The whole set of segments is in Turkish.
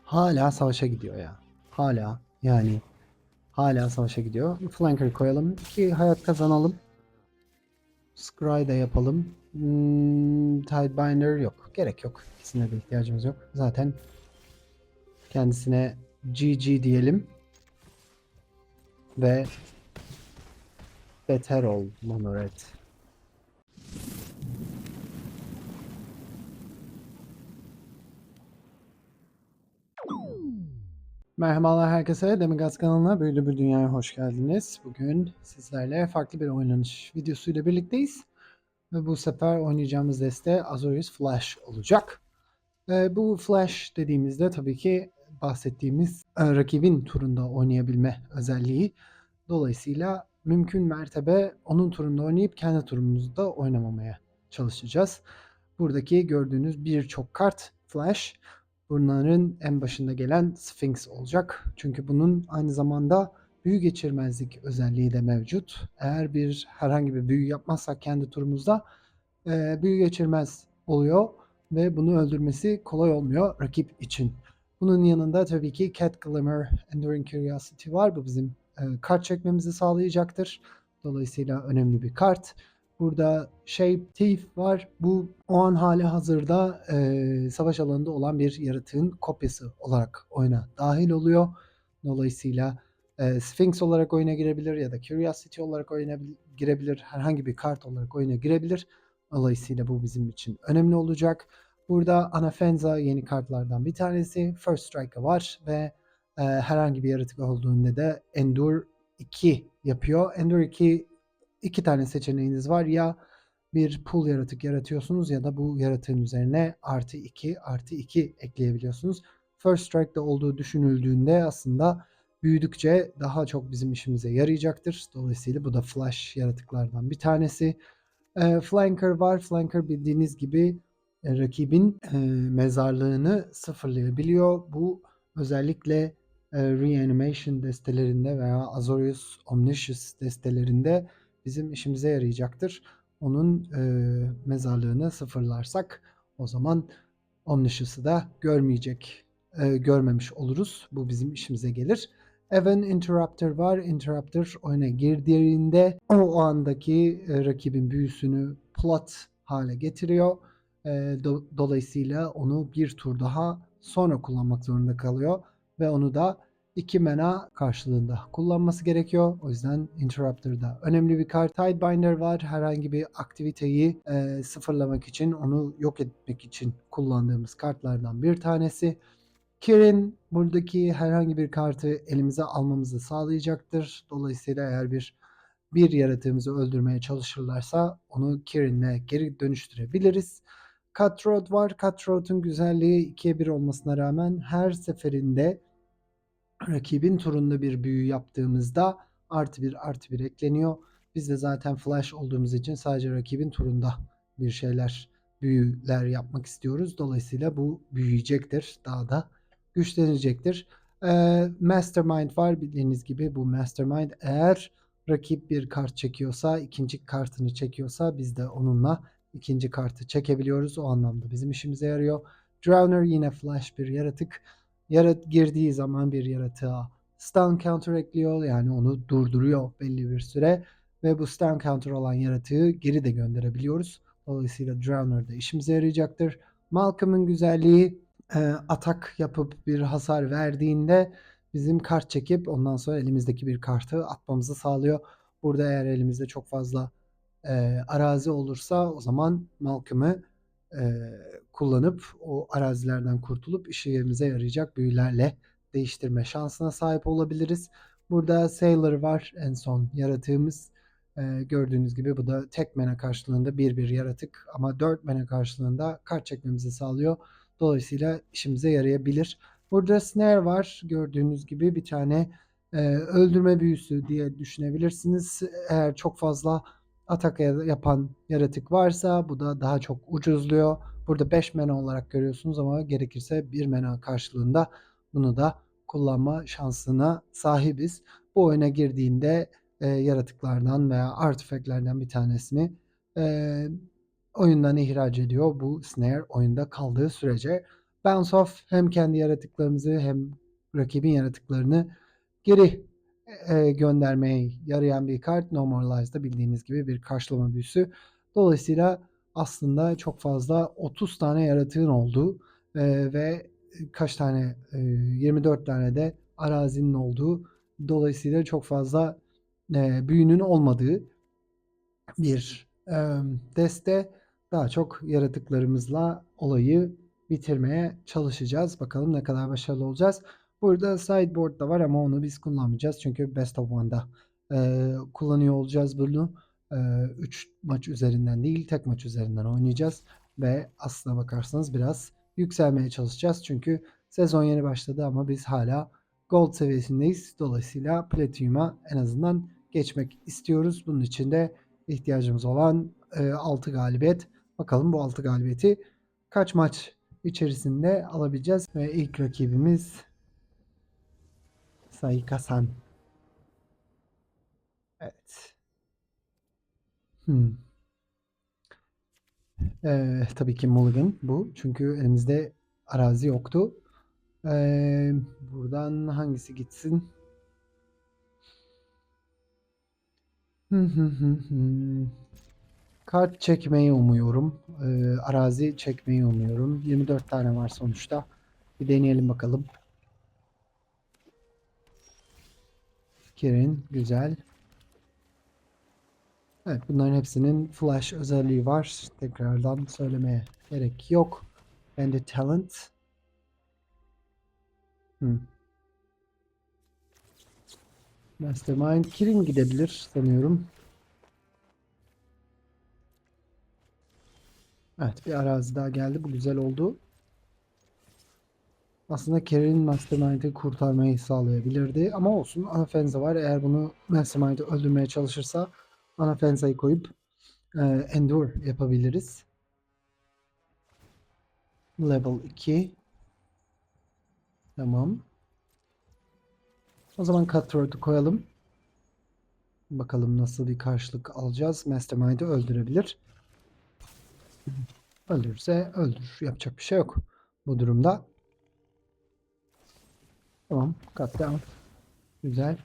Hala savaşa gidiyor ya. Hala yani hala savaşa gidiyor. Flanker koyalım ki hayat kazanalım. Scry da yapalım. Tidebinder yok. Gerek yok. İkisine de ihtiyacımız yok. Zaten kendisine GG diyelim ve beter ol Monored. Merhabalar herkese. Demigaz kanalına Büyülü Bir Dünya'ya hoş geldiniz. Bugün sizlerle farklı bir oynanış videosuyla birlikteyiz. Ve bu sefer oynayacağımız deste Azorius Flash olacak. Bu Flash dediğimizde tabii ki bahsettiğimiz rakibin turunda oynayabilme özelliği. Dolayısıyla mümkün mertebe onun turunda oynayıp kendi turumuzda oynamamaya çalışacağız. Buradaki gördüğünüz birçok kart Flash. Bunların en başında gelen Sphinx olacak. Çünkü bunun aynı zamanda büyü geçirmezlik özelliği de mevcut. Eğer herhangi bir büyü yapmazsak kendi turumuzda büyü geçirmez oluyor ve bunu öldürmesi kolay olmuyor rakip için. Bunun yanında tabii ki Cat Glimmer, Enduring Curiosity var. Bu bizim kart çekmemizi sağlayacaktır. Dolayısıyla önemli bir kart. Burada Shape Thief var. Bu o an hali hazırda savaş alanında olan bir yaratığın kopyası olarak oyuna dahil oluyor. Dolayısıyla Sphinx olarak oyuna girebilir ya da Curiosity olarak oyuna girebilir. Herhangi bir kart olarak oyuna girebilir. Dolayısıyla bu bizim için önemli olacak. Burada Anafenza yeni kartlardan bir tanesi. First Strike var ve herhangi bir yaratık olduğunda da Endure 2 yapıyor. Endure 2 tane seçeneğiniz var. Ya bir pool yaratık yaratıyorsunuz ya da bu yaratığın üzerine artı 2 artı 2 ekleyebiliyorsunuz. First Strike'da olduğu düşünüldüğünde aslında büyüdükçe daha çok bizim işimize yarayacaktır. Dolayısıyla bu da flash yaratıklardan bir tanesi. Flanker var. Flanker bildiğiniz gibi rakibin mezarlığını sıfırlayabiliyor. Bu özellikle Reanimation destelerinde veya Azorius Omniscience destelerinde bizim işimize yarayacaktır. Onun mezarlığını sıfırlarsak o zaman Omniscience'ı da görmemiş oluruz. Bu bizim işimize gelir. Even Interrupter var. Interrupter oyuna girdiğinde o andaki rakibin büyüsünü plot hale getiriyor. Dolayısıyla onu bir tur daha sonra kullanmak zorunda kalıyor ve onu da 2 mana karşılığında kullanması gerekiyor. O yüzden Interrupter da önemli bir kart. Tidebinder var. Herhangi bir aktiviteyi sıfırlamak için, onu yok etmek için kullandığımız kartlardan bir tanesi. Kirin buradaki herhangi bir kartı elimize almamızı sağlayacaktır. Dolayısıyla eğer bir yaratığımızı öldürmeye çalışırlarsa onu Kirin'le geri dönüştürebiliriz. Cutthroat var. Cutthroat'un güzelliği 2'ye 1 olmasına rağmen her seferinde rakibin turunda bir büyü yaptığımızda artı bir artı bir ekleniyor. Biz de zaten flash olduğumuz için sadece rakibin turunda büyüler yapmak istiyoruz. Dolayısıyla bu büyüyecektir. Daha da güçlenecektir. Mastermind var. Bildiğiniz gibi bu Mastermind eğer rakip bir kart çekiyorsa, ikinci kartını çekiyorsa biz de onunla ikinci kartı çekebiliyoruz. O anlamda bizim işimize yarıyor. Drowner yine flash bir yaratık. Girdiği zaman bir yaratığa stun counter ekliyor. Yani onu durduruyor belli bir süre. Ve bu stun counter olan yaratığı geri de gönderebiliyoruz. Dolayısıyla Drowner da işimize yarayacaktır. Malcolm'ın güzelliği atak yapıp bir hasar verdiğinde bizim kart çekip ondan sonra elimizdeki bir kartı atmamızı sağlıyor. Burada eğer elimizde çok fazla arazi olursa o zaman Malcolm'ı kullanıp o arazilerden kurtulup işimize yarayacak büyülerle değiştirme şansına sahip olabiliriz. Burada Sailor var en son yaratığımız. Gördüğünüz gibi bu da tek mana karşılığında bir yaratık ama 4 mana karşılığında kart çekmemizi sağlıyor. Dolayısıyla işimize yarayabilir. Burada Snare var. Gördüğünüz gibi bir tane öldürme büyüsü diye düşünebilirsiniz. Eğer çok fazla atak yapan yaratık varsa bu da daha çok ucuzluyor. Burada 5 mana olarak görüyorsunuz ama gerekirse 1 mana karşılığında bunu da kullanma şansına sahibiz. Bu oyuna girdiğinde yaratıklardan veya artifactlerden bir tanesini e, oyundan ihraç ediyor bu snare oyunda kaldığı sürece. Bounce off hem kendi yaratıklarımızı hem rakibin yaratıklarını geri göndermeye yarayan bir kart. Normalize'da bildiğiniz gibi bir karşılama büyüsü. Dolayısıyla aslında çok fazla 30 tane yaratığın olduğu ve kaç tane 24 tane de arazinin olduğu, dolayısıyla çok fazla büyünün olmadığı bir deste. Daha çok yaratıklarımızla olayı bitirmeye çalışacağız. Bakalım ne kadar başarılı olacağız. Burada sideboard da var ama onu biz kullanmayacağız. Çünkü Best of One'da kullanıyor olacağız bunu. 3 maç üzerinden değil, tek maç üzerinden oynayacağız. Ve aslına bakarsanız biraz yükselmeye çalışacağız. Çünkü sezon yeni başladı ama biz hala Gold seviyesindeyiz. Dolayısıyla Platinum'a en azından geçmek istiyoruz. Bunun için de ihtiyacımız olan 6 galibiyet. Bakalım bu 6 galibiyeti kaç maç içerisinde alabileceğiz. Ve ilk rakibimiz Saika-san. Evet. Tabii ki Mulligan bu. Çünkü elimizde arazi yoktu. Buradan hangisi gitsin? Kart çekmeyi umuyorum. Arazi çekmeyi umuyorum. 24 tane var sonuçta. Bir deneyelim bakalım. Kirin güzel. Evet, bunların hepsinin flash özelliği var. Tekrardan söylemeye gerek yok. Bende talent. Mastermind. Kirin gidebilir sanıyorum. Evet, bir arazi daha geldi. Bu güzel oldu. Aslında Kirin Mastermind'i kurtarmayı sağlayabilirdi. Ama olsun. Anafenza var. Eğer bunu Mastermind'i öldürmeye çalışırsa Anafenza'yı koyup Endure yapabiliriz. Level 2. Tamam. O zaman Cutthroat'u koyalım. Bakalım nasıl bir karşılık alacağız. Mastermind'i öldürebilir. Öldürürse öldür. Yapacak bir şey yok bu durumda. Tamam. Cut down. Güzel.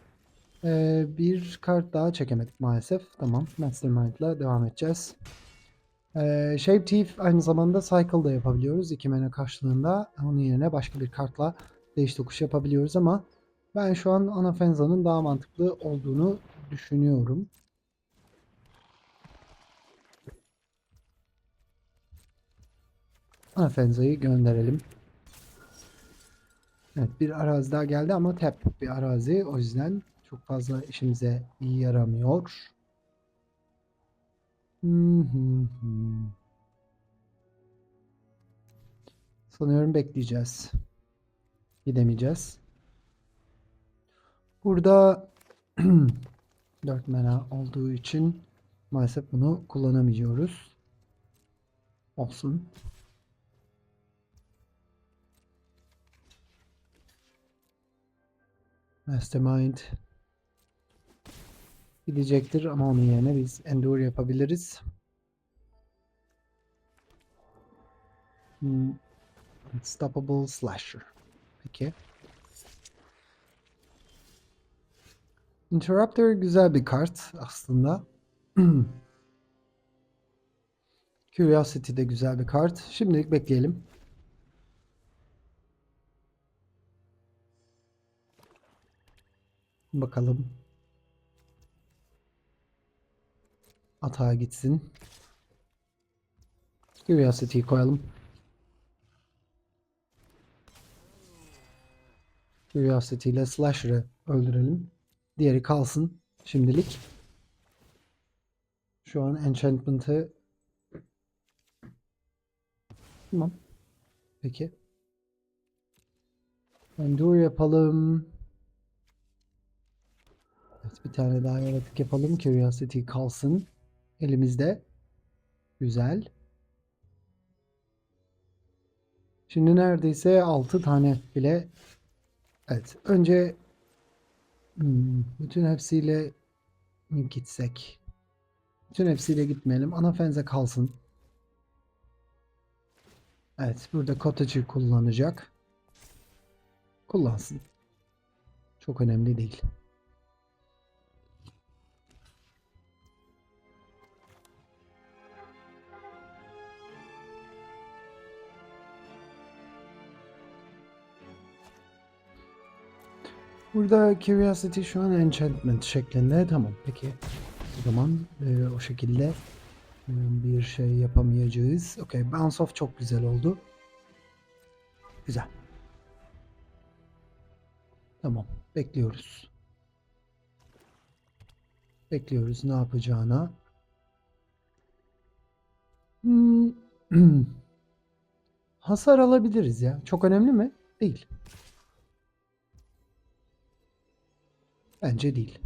Bir kart daha çekemedik maalesef. Tamam. Mastermind'la devam edeceğiz. Shape Thief aynı zamanda Cycle da yapabiliyoruz. 2 mana karşılığında. Onun yerine başka bir kartla değiş tokuş yapabiliyoruz ama ben şu an Anafenza'nın daha mantıklı olduğunu düşünüyorum. Anafenza'yı gönderelim. Evet, bir arazi daha geldi ama tap bir arazi. O yüzden çok fazla işimize iyi yaramıyor. Sanıyorum bekleyeceğiz. Gidemeyeceğiz. Burada 4 mana olduğu için maalesef bunu kullanamıyoruz. Olsun. Mastermind gidecektir ama onun yerine biz Endure yapabiliriz. Unstoppable Slasher. Peki. Interrupter güzel bir kart aslında. Curiosity de güzel bir kart. Şimdilik bekleyelim. Bakalım. Atağa gitsin. Curiosity'yi koyalım. Curiosity ile Slasher'ı öldürelim. Diğeri kalsın şimdilik. Şu an Enchantment'ı tamam. Peki. Endure yapalım. Evet, bir tane daha yaratık yapalım. Curiosity kalsın. Elimizde. Güzel. Şimdi neredeyse 6 tane bile. Evet. Önce bütün hepsiyle mi gitsek? Bütün hepsiyle gitmeyelim. Anafenze kalsın. Evet, burada cottage'ı kullanacak. Kullansın. Çok önemli değil. Burada Curiosity şu an enchantment şeklinde. Tamam, peki. O zaman o şekilde bir şey yapamayacağız. Okay, bounce off çok güzel oldu. Güzel. Tamam, bekliyoruz. Bekliyoruz ne yapacağına. Hmm. Hasar alabiliriz ya. Çok önemli mi? Değil. Bence değil.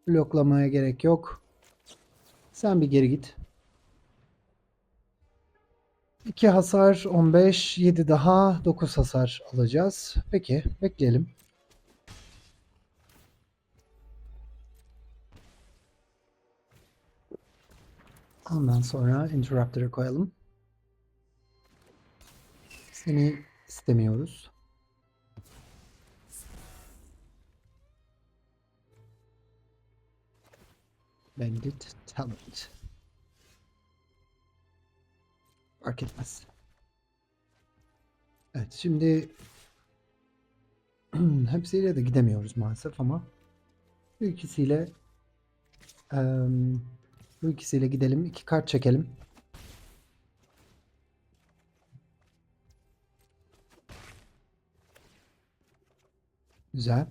Bloklamaya gerek yok. Sen bir geri git. 2 hasar 15, 7 daha 9 hasar alacağız. Peki, bekleyelim. Ondan sonra Interrupter'ı koyalım. Seni istemiyoruz. Bandit Talent. Fark etmez. Evet, şimdi hepsiyle de gidemiyoruz maalesef ama bu ikisiyle bu ikisiyle gidelim. 2 kart çekelim. Güzel.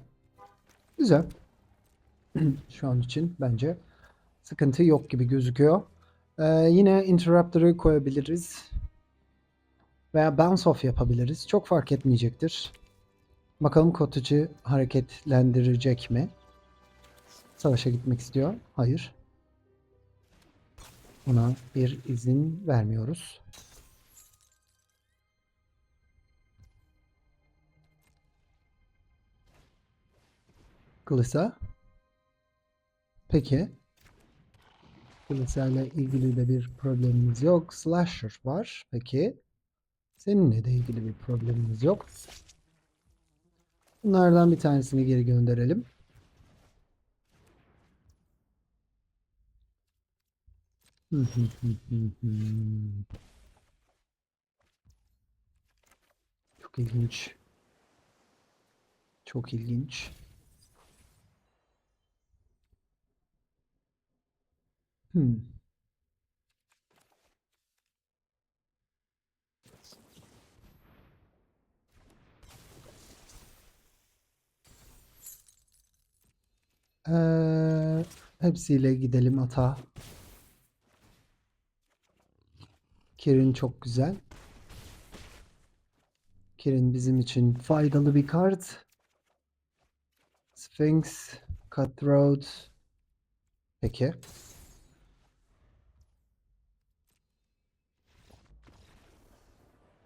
Güzel. Şu an için bence sıkıntı yok gibi gözüküyor. Yine Interrupter'ı koyabiliriz. Veya Bounce Off yapabiliriz. Çok fark etmeyecektir. Bakalım Cottage'ı hareketlendirecek mi? Savaşa gitmek istiyor. Hayır. Ona bir izin vermiyoruz. Glissa. Peki. Glissa ile ilgili de bir problemimiz yok. Slasher var. Peki. Seninle de ilgili bir problemimiz yok. Bunlardan bir tanesini geri gönderelim. Çok ilginç. Çok ilginç. Hmm. Hepsiyle gidelim ata. Kirin çok güzel. Kirin bizim için faydalı bir kart. Sphinx, Cutthroat. Peki.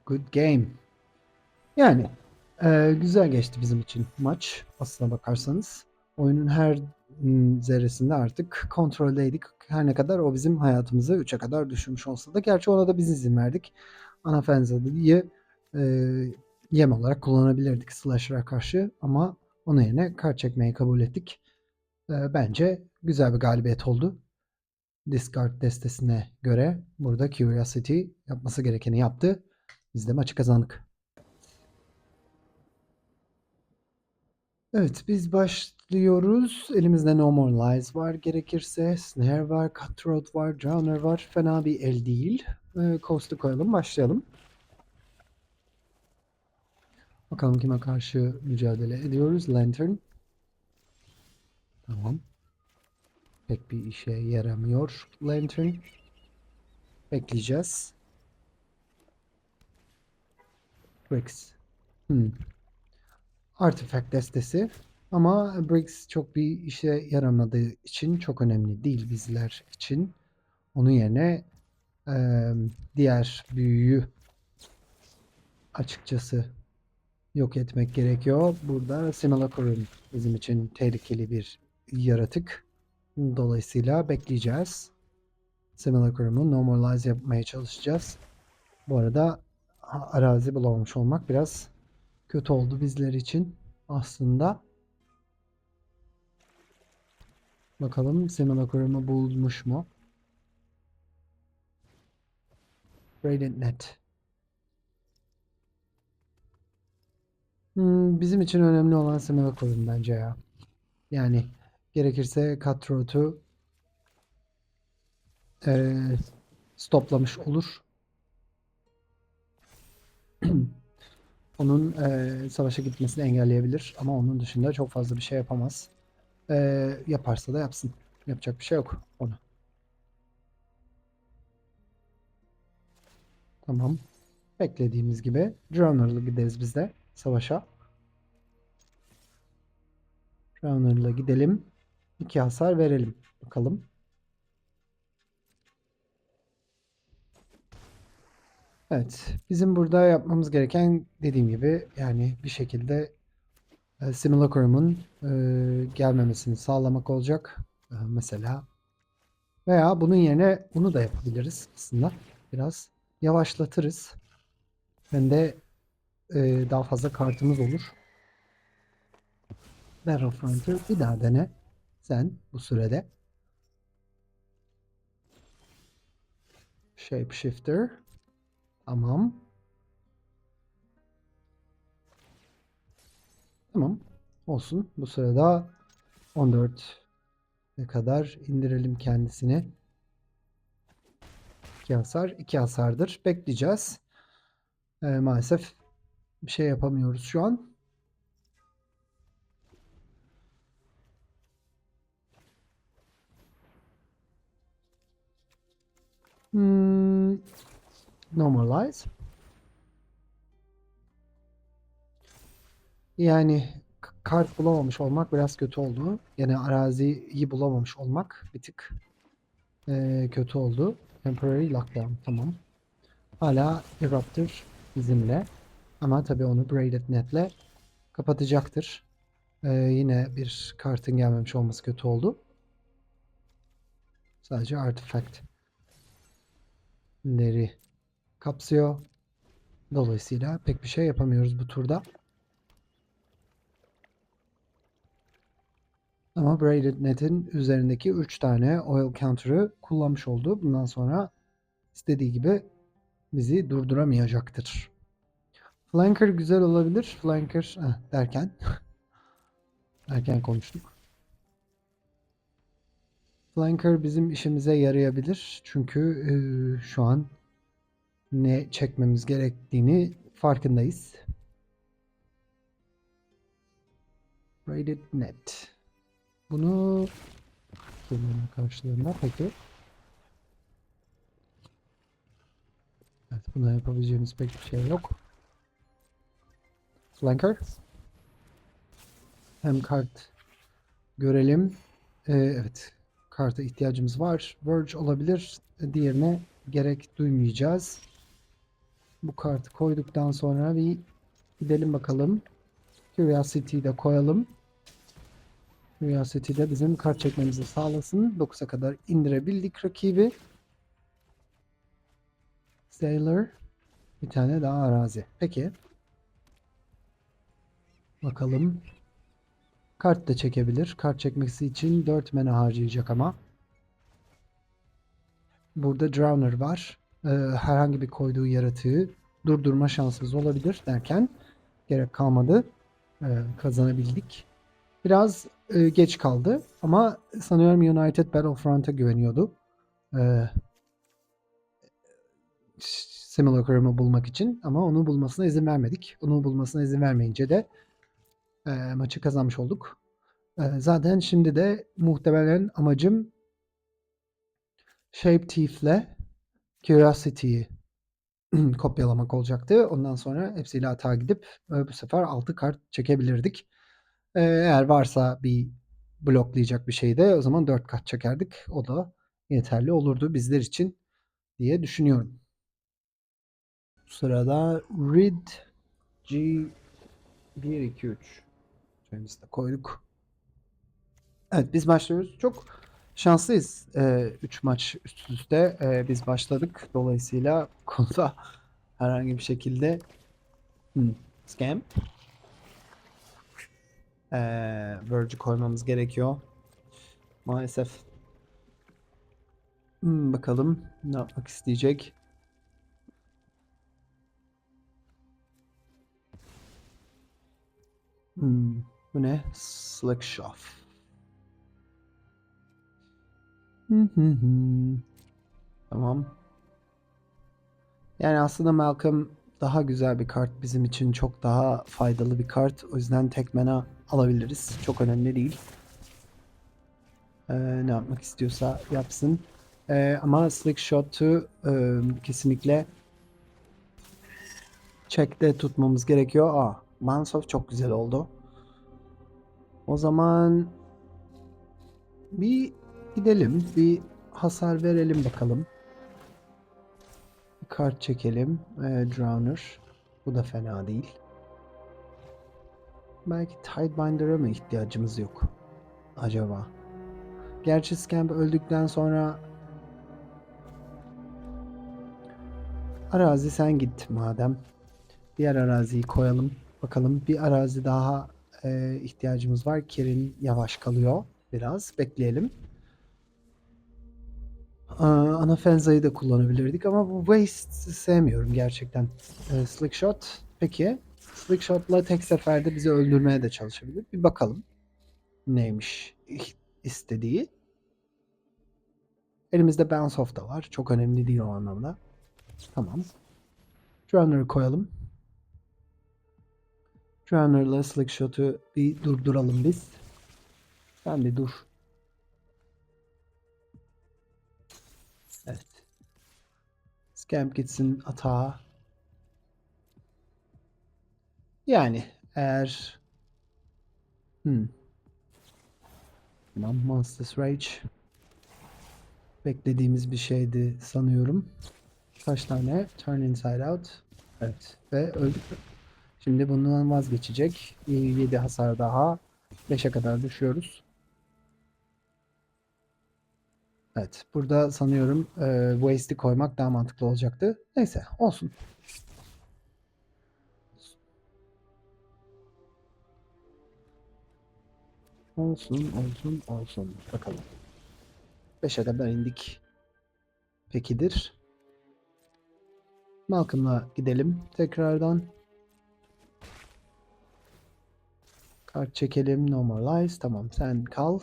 Good game. Yani güzel geçti bizim için maç. Aslına bakarsanız. Oyunun her zerresinde artık kontroldeydik. Her ne kadar o bizim hayatımızı 3'e kadar düşürmüş olsa da. Gerçi ona da biz izin verdik. Anafenza'yı e, yem olarak kullanabilirdik Slasher'a karşı. Ama onun yerine kart çekmeyi kabul ettik. Bence güzel bir galibiyet oldu. Discard destesine göre burada Curiosity yapması gerekeni yaptı. Biz de maçı kazandık. Evet, biz başlıyoruz. Elimizde No More Lies var gerekirse. Snare var, Cutthroat var, Drowner var. Fena bir el değil. Coast'u koyalım, başlayalım. Bakalım kime karşı mücadele ediyoruz. Lantern. Tamam. Pek bir işe yaramıyor Lantern. Bekleyeceğiz. Bricks. Artifact destesi. Ama Briggs çok bir işe yaramadığı için çok önemli değil bizler için. Onun yerine diğer büyüyü açıkçası yok etmek gerekiyor. Burada Simulacrum bizim için tehlikeli bir yaratık. Dolayısıyla bekleyeceğiz. Simulacrum'u normalize yapmaya çalışacağız. Bu arada arazi bulamamış olmak biraz kötü oldu bizler için aslında. Bakalım simulacrum'u bulmuş mu? Radiant Net. Bizim için önemli olan simulacrum bence ya. Yani gerekirse Cutthroat'u stoplamış olur. Onun savaşa gitmesini engelleyebilir ama onun dışında çok fazla bir şey yapamaz. Yaparsa da yapsın. Yapacak bir şey yok ona. Tamam. Beklediğimiz gibi Drowner'la gideriz biz de savaşa. Drowner'la gidelim. 2 hasar verelim. Bakalım. Evet. Bizim burada yapmamız gereken dediğim gibi yani bir şekilde Simulacrum'un gelmemesini sağlamak olacak. Mesela veya bunun yerine bunu da yapabiliriz aslında. Biraz yavaşlatırız. Hem de daha fazla kartımız olur. Battlefront'ı bir daha dene. Sen bu sürede. Shapeshifter. Tamam. Tamam. Olsun. Bu sırada 14 kadar indirelim kendisini. 2 hasar. 2 hasardır. Bekleyeceğiz. Maalesef bir şey yapamıyoruz şu an. Normalize. Yani kart bulamamış olmak biraz kötü oldu. Yani araziyi bulamamış olmak bir tık kötü oldu. Temporary lockdown. Tamam. Hala Eruptor bizimle. Ama tabii onu Braided Net'le kapatacaktır. Yine bir kartın gelmemiş olması kötü oldu. Sadece artifactleri kapsıyor. Dolayısıyla pek bir şey yapamıyoruz bu turda. Ama Braided Net'in üzerindeki 3 tane oil counter'ı kullanmış oldu. Bundan sonra istediği gibi bizi durduramayacaktır. Flanker güzel olabilir. Flanker derken erken konuştuk. Flanker bizim işimize yarayabilir. Çünkü şu an ne çekmemiz gerektiğini farkındayız. Braided Net. Bunu bunun karşılığında peki. Evet, buna yapabileceğimiz pek bir şey yok. Flanker. Hem kart görelim. Evet. Karta ihtiyacımız var. Verge olabilir. Diğerine gerek duymayacağız. Bu kartı koyduktan sonra bir gidelim bakalım. Curiosity'yi de koyalım. Curiosity de bizim kart çekmemizi sağlasın. 9'a kadar indirebildik rakibi. Sailor. Bir tane daha arazi. Peki. Bakalım. Kart da çekebilir. Kart çekmesi için 4 mana harcayacak ama. Burada Drowner var. Herhangi bir koyduğu yaratığı durdurma şansımız olabilir derken gerek kalmadı. Kazanabildik. Biraz geç kaldı ama sanıyorum United Battlefront'a güveniyordu. Ee, Simulacrum'u bulmak için ama onu bulmasına izin vermedik. Onu bulmasına izin vermeyince de maçı kazanmış olduk. Zaten şimdi de muhtemelen amacım Shape Thief'le Curiosity'yi kopyalamak olacaktı. Ondan sonra hepsiyle hata gidip bu sefer 6 kart çekebilirdik. Eğer varsa bir bloklayacak bir şey de o zaman 4 kart çekerdik. O da yeterli olurdu bizler için diye düşünüyorum. Bu sırada Read G 1 2 3 şeyimizi de koyduk. Evet biz başlıyoruz. Çok şanslıyız. 3 maç üst üste biz başladık. Dolayısıyla konuda herhangi bir şekilde scam. Verge'i koymamız gerekiyor. Maalesef. Bakalım ne yapmak isteyecek. Bu ne? Slickshot. Tamam. Yani aslında Malcolm daha güzel bir kart. Bizim için çok daha faydalı bir kart. O yüzden tek mana alabiliriz. Çok önemli değil. Ne yapmak istiyorsa yapsın. Ama Slickshot'u kesinlikle check'te tutmamız gerekiyor. Mansof çok güzel oldu. O zaman bir gidelim. Bir hasar verelim bakalım. Bir kart çekelim. Drowner. Bu da fena değil. Belki Tidebinder'a mı ihtiyacımız yok acaba? Gerçi Scamp öldükten sonra arazi sen git madem. Diğer araziyi koyalım. Bakalım bir arazi daha ihtiyacımız var. Kirin yavaş kalıyor. Biraz bekleyelim. Ana Fenza'yı da kullanabilirdik ama bu Waste sevmiyorum gerçekten. Slickshot. Peki. Slickshot'la tek seferde bizi öldürmeye de çalışabilir. Bir bakalım. Neymiş istediği. Elimizde Bounce Off da var. Çok önemli değil o anlamda. Tamam. Drowner'ı koyalım. Drowner'la Slickshot'u bir durduralım biz. Sen bir dur. Evet. Scamp gitsin atağa. Yani eğer tamam, Monster's Rage beklediğimiz bir şeydi sanıyorum. Kaç tane? Turn Inside Out. Evet. Ve öldük. Şimdi bundan vazgeçecek. 7 hasar daha. 5'e kadar düşüyoruz. Evet. Burada sanıyorum Waste'i koymak daha mantıklı olacaktı. Neyse. Olsun. Olsun. Bakalım. 5'e kadar indik. Pekidir. Malcolm'la gidelim tekrardan. Kart çekelim. Normalize. Tamam, sen kal.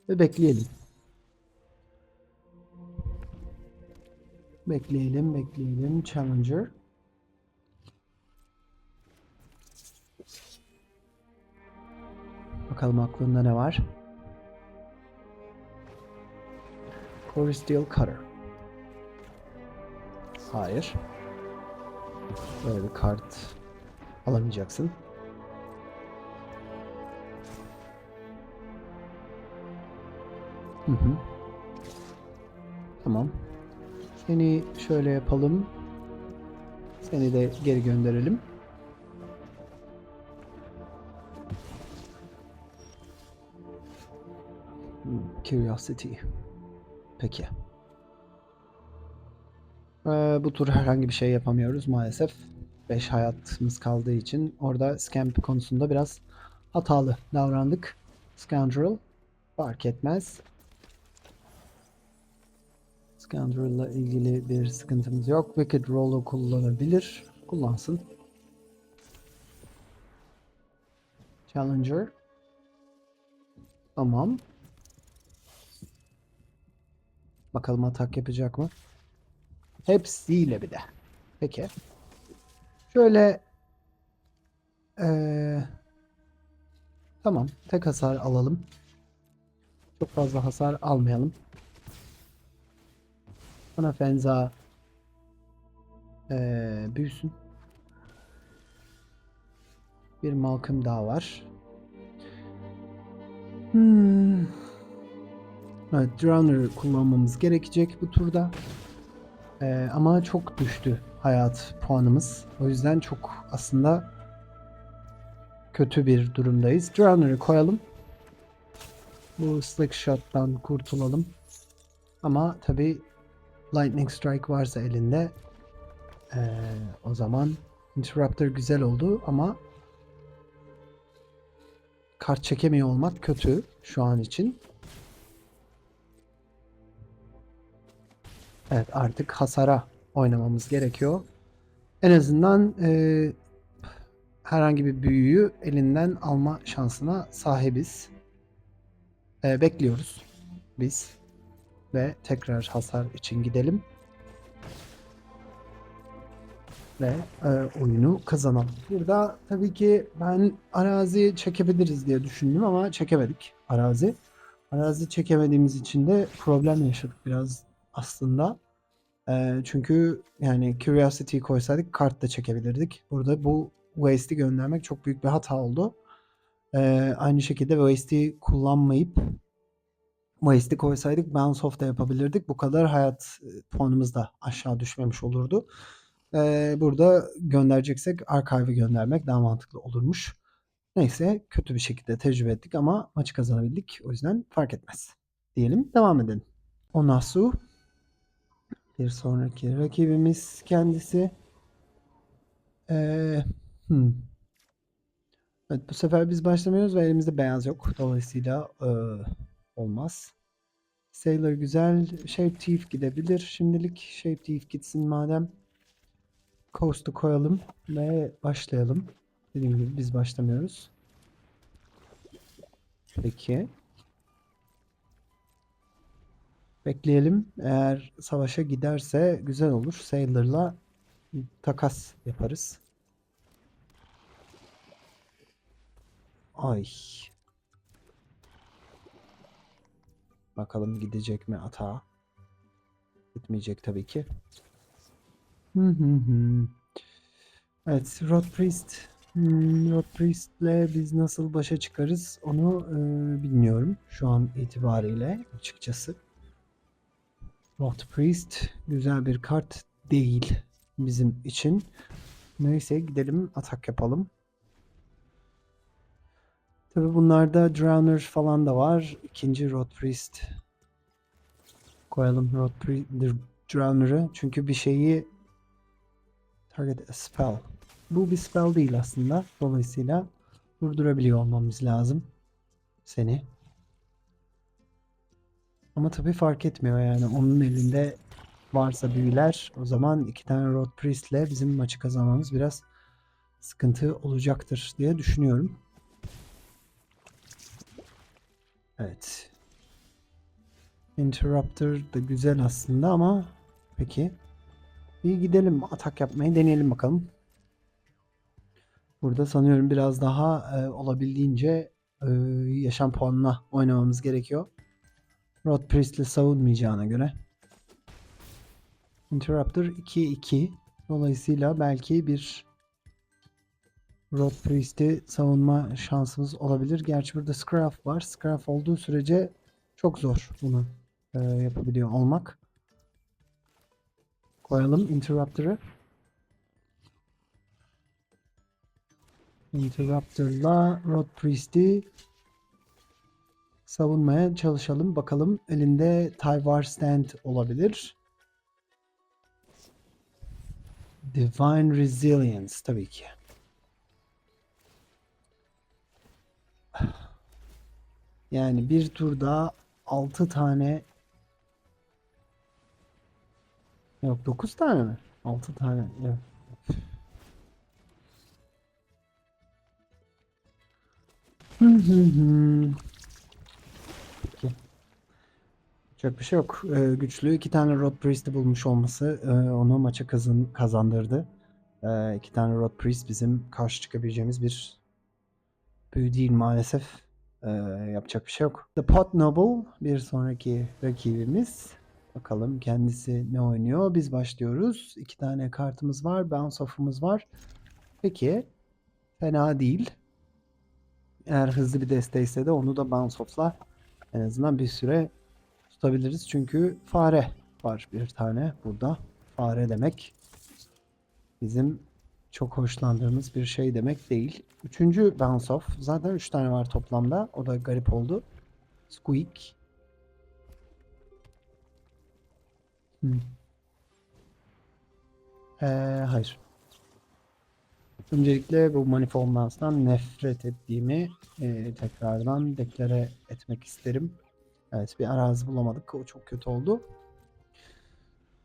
Ve bekleyelim. Bekleyelim. Challenger. Bakalım aklında ne var? Core Steel Cutter. Hayır. Böyle bir kart alamayacaksın. Tamam. Seni şöyle yapalım. Seni de geri gönderelim. Curiosity. Peki. Bu tur herhangi bir şey yapamıyoruz maalesef. 5 hayatımız kaldığı için orada scamp konusunda biraz hatalı davrandık. Scoundrel fark etmez. Scoundrel'la ilgili bir sıkıntımız yok. Wicked Roll'u kullanabilir. Kullansın. Challenger. Tamam. Bakalım atak yapacak mı? Hepsiyle bir de. Peki. Şöyle tamam. Tek hasar alalım. Çok fazla hasar almayalım. Ana Fenza büyüsün. Bir Malcolm daha var. Evet, Drowner kullanmamız gerekecek bu turda. Ama çok düştü hayat puanımız. O yüzden çok aslında kötü bir durumdayız. Drowner'ı koyalım. Bu Slick Shot'tan kurtulalım. Ama tabii Lightning Strike varsa elinde o zaman Interrupter güzel oldu ama kart çekemiyor olmak kötü şu an için. Evet, artık hasara oynamamız gerekiyor. En azından herhangi bir büyüyü elinden alma şansına sahibiz. Bekliyoruz biz ve tekrar hasar için gidelim ve oyunu kazanalım. Burada tabii ki ben arazi çekebiliriz diye düşündüm ama çekemedik arazi. Arazi çekemediğimiz için de problem yaşadık biraz aslında. Çünkü yani Curiosity'yi koysaydık kart da çekebilirdik. Burada bu Waste'i göndermek çok büyük bir hata oldu. Aynı şekilde Waste'i kullanmayıp Waste'i koysaydık Bounce Off da yapabilirdik. Bu kadar hayat puanımız da aşağı düşmemiş olurdu. Burada göndereceksek Archive'ı göndermek daha mantıklı olurmuş. Neyse, kötü bir şekilde tecrübe ettik ama maçı kazanabildik. O yüzden fark etmez. Diyelim, devam edelim. Onasu. Bir sonraki rakibimiz kendisi. Ee, hmm. Evet, bu sefer biz başlamıyoruz ve elimizde beyaz yok. Dolayısıyla olmaz. Sailor güzel. Shape Thief gidebilir. Şimdilik Shape Thief gitsin madem. Coast'u koyalım ve başlayalım. Dediğim gibi biz başlamıyoruz. Peki. Bekleyelim. Eğer savaşa giderse güzel olur. Sailor'la takas yaparız. Ay. Bakalım gidecek mi atağa? Gitmeyecek tabii ki. Evet, Rod Priest. Rod Priest'le biz nasıl başa çıkarız onu bilmiyorum şu an itibariyle açıkçası. Rod Priest güzel bir kart değil bizim için. Neyse, gidelim atak yapalım. Tabi bunlarda Drowner falan da var. İkinci Rod Priest koyalım, Rod Priest Drowner'ı, çünkü bir şeyi target a spell. Bu bir spell değil aslında. Dolayısıyla durdurabiliyor olmamız lazım seni. Ama tabii fark etmiyor yani. Onun elinde varsa büyüler, o zaman 2 tane Rod Priest'le bizim maçı kazanmamız biraz sıkıntı olacaktır diye düşünüyorum. Evet. Interrupter da güzel aslında ama peki. Bir gidelim, atak yapmayı deneyelim bakalım. Burada sanıyorum biraz daha olabildiğince yaşam puanına oynamamız gerekiyor. Rod Priest'le savunmayacağına göre. Interrupter 2-2. Dolayısıyla belki bir Rod Priest'i savunma şansımız olabilir. Gerçi burada Scrap var. Scrap olduğu sürece çok zor bunu yapabiliyor olmak. Koyalım Interrupter'ı. Interrupter'la Rod Priest'i savunmaya çalışalım. Bakalım, elinde Tyvar Stand olabilir. Divine Resilience tabii ki. Yani bir turda 6 tane, yok 9 tane mi? 6 tane. Evet. Peki. Çok bir şey yok. Güçlü 2 tane Rod Priest'i bulmuş olması onu maça kazandırdı. 2 tane Rod Priest bizim karşı çıkabileceğimiz bir büyü değil maalesef. Yapacak bir şey yok. The Pot Noble bir sonraki rakibimiz. Bakalım kendisi ne oynuyor? Biz başlıyoruz. 2 tane kartımız var. Bounce Off'umuz var. Peki. Fena değil. Eğer hızlı bir desteyse de onu da Bounce Off'la en azından bir süre tutabiliriz. Çünkü fare var bir tane burada. Fare demek bizim çok hoşlandığımız bir şey demek değil. Üçüncü Bounce Off. Zaten 3 tane var toplamda. O da garip oldu. Squeak. Hayır. Öncelikle bu Manifold Mouse'dan nefret ettiğimi tekrardan deklare etmek isterim. Evet, bir arazi bulamadık. O çok kötü oldu.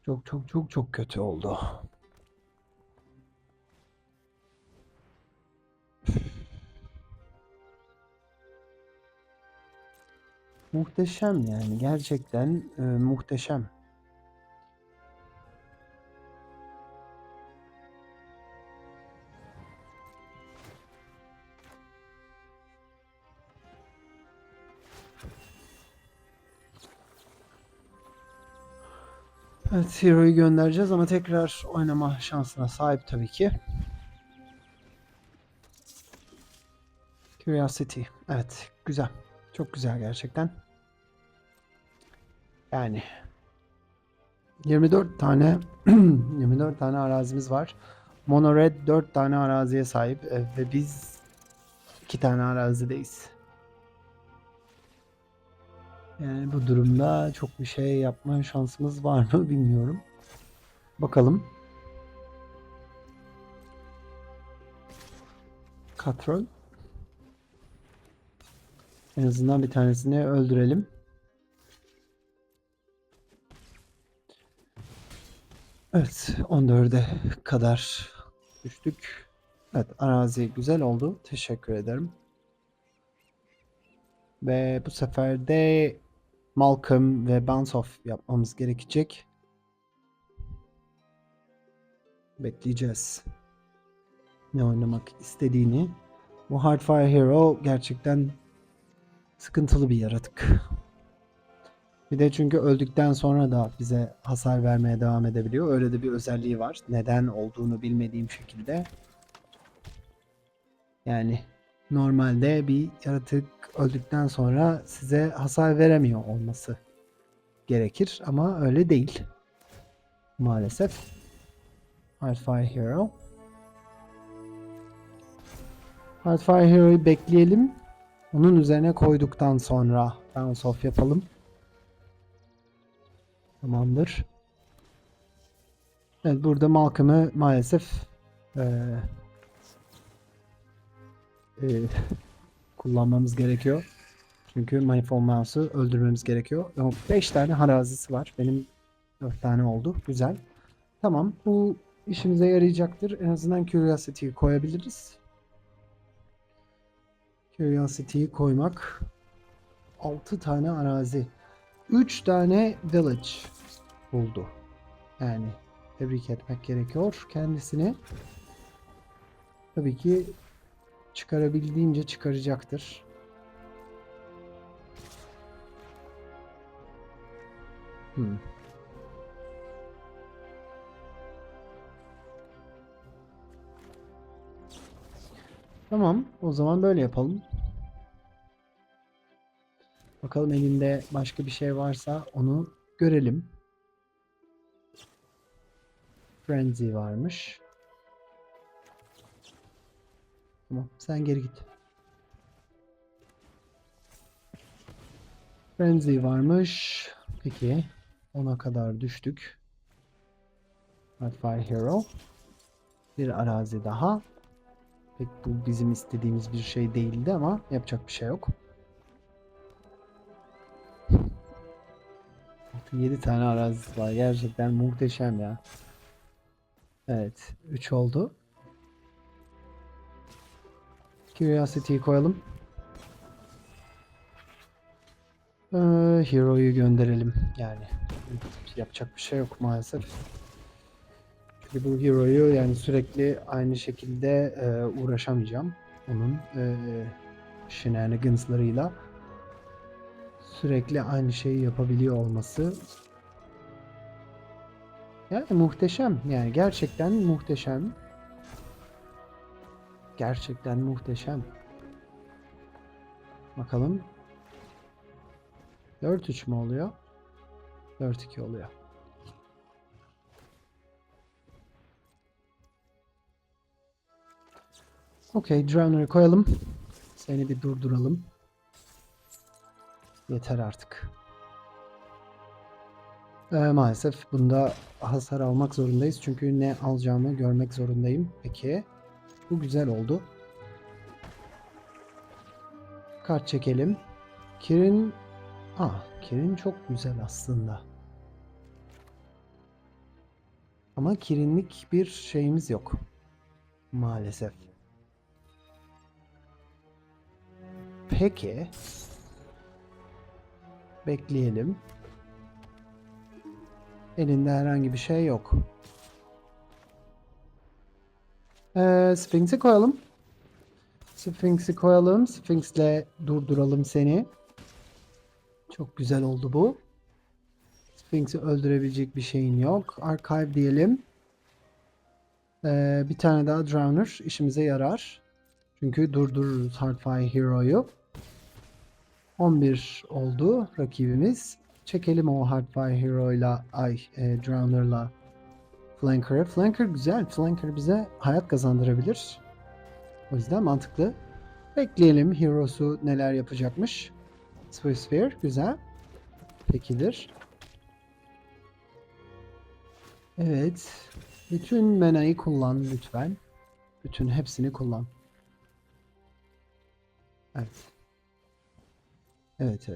Çok çok çok çok kötü oldu. Muhteşem yani. Gerçekten muhteşem. Evet, Hero'yu göndereceğiz ama tekrar oynama şansına sahip tabii ki. Curiosity. Evet, güzel. Çok güzel gerçekten. Yani 24 tane 24 tane arazimiz var. Monored 4 tane araziye sahip ve biz 2 tane arazideyiz. Yani bu durumda çok bir şey yapma şansımız var mı bilmiyorum. Bakalım. Katrol. En azından bir tanesini öldürelim. Evet, 14'e kadar düştük. Evet, arazi güzel oldu. Teşekkür ederim. Ve bu sefer de Malcolm ve Bounce Off yapmamız gerekecek. Bekleyeceğiz ne oynamak istediğini. Bu Hardfire Hero gerçekten sıkıntılı bir yaratık. Bir de çünkü öldükten sonra da bize hasar vermeye devam edebiliyor. Öyle de bir özelliği var. Neden olduğunu bilmediğim şekilde. Yani normalde bir yaratık öldükten sonra size hasar veremiyor olması gerekir ama öyle değil. Maalesef. Hardfire Hero. Hardfire Hero'yu bekleyelim. Onun üzerine koyduktan sonra bounce off yapalım. Tamamdır. Evet, burada Malcolm'ı maalesef e, kullanmamız gerekiyor. Çünkü Manifold Mouse'u öldürmemiz gerekiyor. 5 tane harazisi var. Benim 4 tane oldu. Güzel. Tamam. Bu işimize yarayacaktır. En azından Curiosity'yi koyabiliriz. Curiosity'yi koymak. 6 tane arazi. 3 tane village buldu. Yani tebrik etmek gerekiyor kendisini. Tabii ki çıkarabildiğince çıkaracaktır. Hmm. Tamam, o zaman böyle yapalım. Bakalım elinde başka bir şey varsa onu görelim. Frenzy varmış. Tamam, sen geri git. Frenzy varmış. Peki, ona kadar düştük. Hardfire Hero. Bir arazi daha. Pek bu bizim istediğimiz bir şey değildi ama yapacak bir şey yok. 7 tane arazisi var. Gerçekten muhteşem ya. Evet. 3 oldu. Curiosity'yi koyalım. Hero'yu gönderelim. Yani yapacak bir şey yok maalesef. Çünkü bu Hero'yu yani sürekli aynı şekilde uğraşamayacağım. Onun shenanigans'larıyla sürekli aynı şeyi yapabiliyor olması yani muhteşem. Yani gerçekten muhteşem. Gerçekten muhteşem. Bakalım. 4-3 mü oluyor? 4-2 oluyor. Okey, Drowner'ı koyalım. Seni bir durduralım. Yeter artık. Maalesef bunda hasar almak zorundayız. Çünkü ne alacağımı görmek zorundayım. Peki. Bu güzel oldu. Kart çekelim. Kirin... Kirin çok güzel aslında. Ama kirinlik bir şeyimiz yok. Maalesef. Peki. Bekleyelim. Elinde herhangi bir şey yok. Sphinx'i koyalım. Sphinx'i koyalım. Sphinx'le durduralım seni. Çok güzel oldu bu. Sphinx'i öldürebilecek bir şeyin yok. Archive diyelim. Bir tane daha Drowner işimize yarar. Çünkü durdururuz Hardfire Hero'yu. 11 oldu rakibimiz. Çekelim o Hardfire Hero'yla, Drowner'la Flanker'ı. Flanker güzel. Flanker bize hayat kazandırabilir. O yüzden mantıklı. Bekleyelim Hero'su neler yapacakmış. Sphere güzel. Pekidir. Evet. Bütün manayı kullan lütfen. Bütün hepsini kullan. Evet. Evet.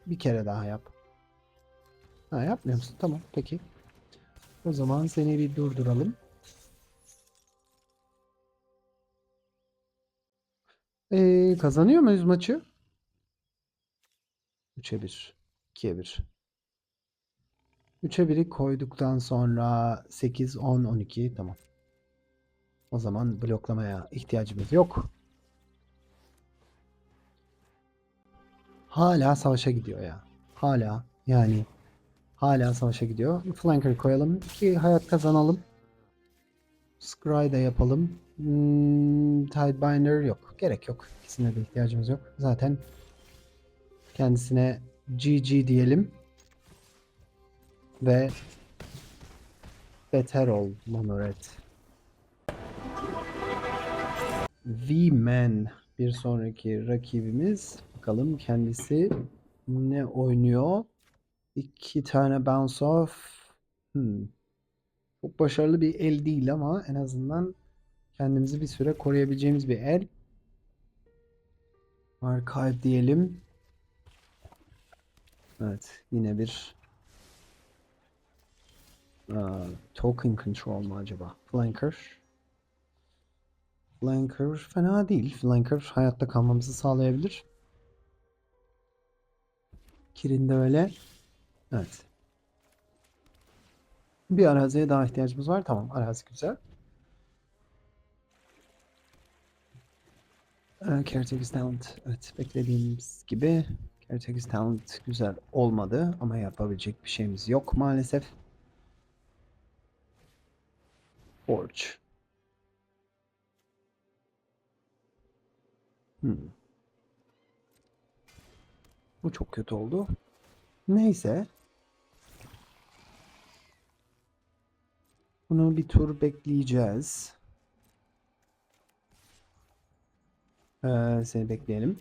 Bir kere daha yap. Yapmıyor musun? Tamam. Peki. O zaman seni bir durduralım. Kazanıyor muyuz maçı? 3'e 1. 2'ye 1. 3'e 1'i koyduktan sonra 8, 10, 12. Tamam. O zaman bloklamaya ihtiyacımız yok. Hala savaşa gidiyor ya. Hala yani hala savaşa gidiyor. Flanker koyalım. 2 hayat kazanalım. Scry da yapalım. Tidebinder yok. Gerek yok. İkisine de ihtiyacımız yok. Zaten kendisine GG diyelim. Ve beter ol Monoret. V-Man bir sonraki rakibimiz. Bakalım kendisi ne oynuyor? 2 tane bounce off. Çok başarılı bir el değil ama en azından kendimizi bir süre koruyabileceğimiz bir el. Archive diyelim. Evet, yine bir token control mu acaba? Flanker. Flanker fena değil. Flanker hayatta kalmamızı sağlayabilir. Kirin de öyle. Evet. Bir araziye daha ihtiyacımız var. Tamam, arazi güzel. Caretaker's Talent. Evet, beklediğimiz gibi Caretaker's Talent güzel olmadı ama yapabilecek bir şeyimiz yok maalesef. Forge. Bu çok kötü oldu. Neyse. Bunu bir tur bekleyeceğiz. Seni bekleyelim.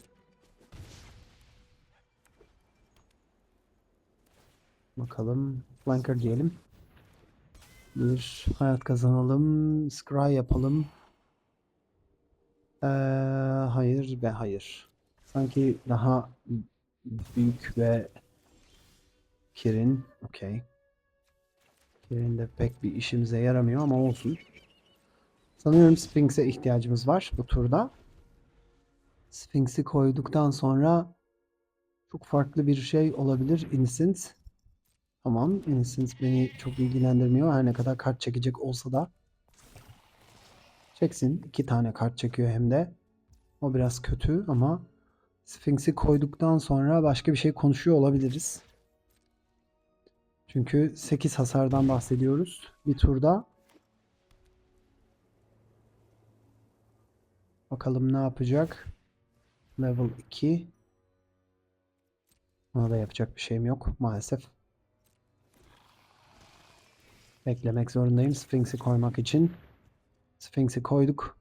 Bakalım. Flanker diyelim. Bir hayat kazanalım. Scry yapalım. Hayır ve hayır. Sanki daha büyük ve Kirin. Okey. Kirin de pek bir işimize yaramıyor ama olsun. Sanıyorum Sphinx'e ihtiyacımız var bu turda. Sphinx'i koyduktan sonra çok farklı bir şey olabilir. Innocent. Tamam. Innocent beni çok ilgilendirmiyor. Her ne kadar kart çekecek olsa da. Çeksin. 2 tane kart çekiyor hem de. O biraz kötü ama Sphinx'i koyduktan sonra başka bir şey konuşuyor olabiliriz. Çünkü 8 hasardan bahsediyoruz. Bir turda. Bakalım ne yapacak. Level 2. Ona da yapacak bir şeyim yok maalesef. Beklemek zorundayım Sphinx'i koymak için. Sphinx'i koyduk.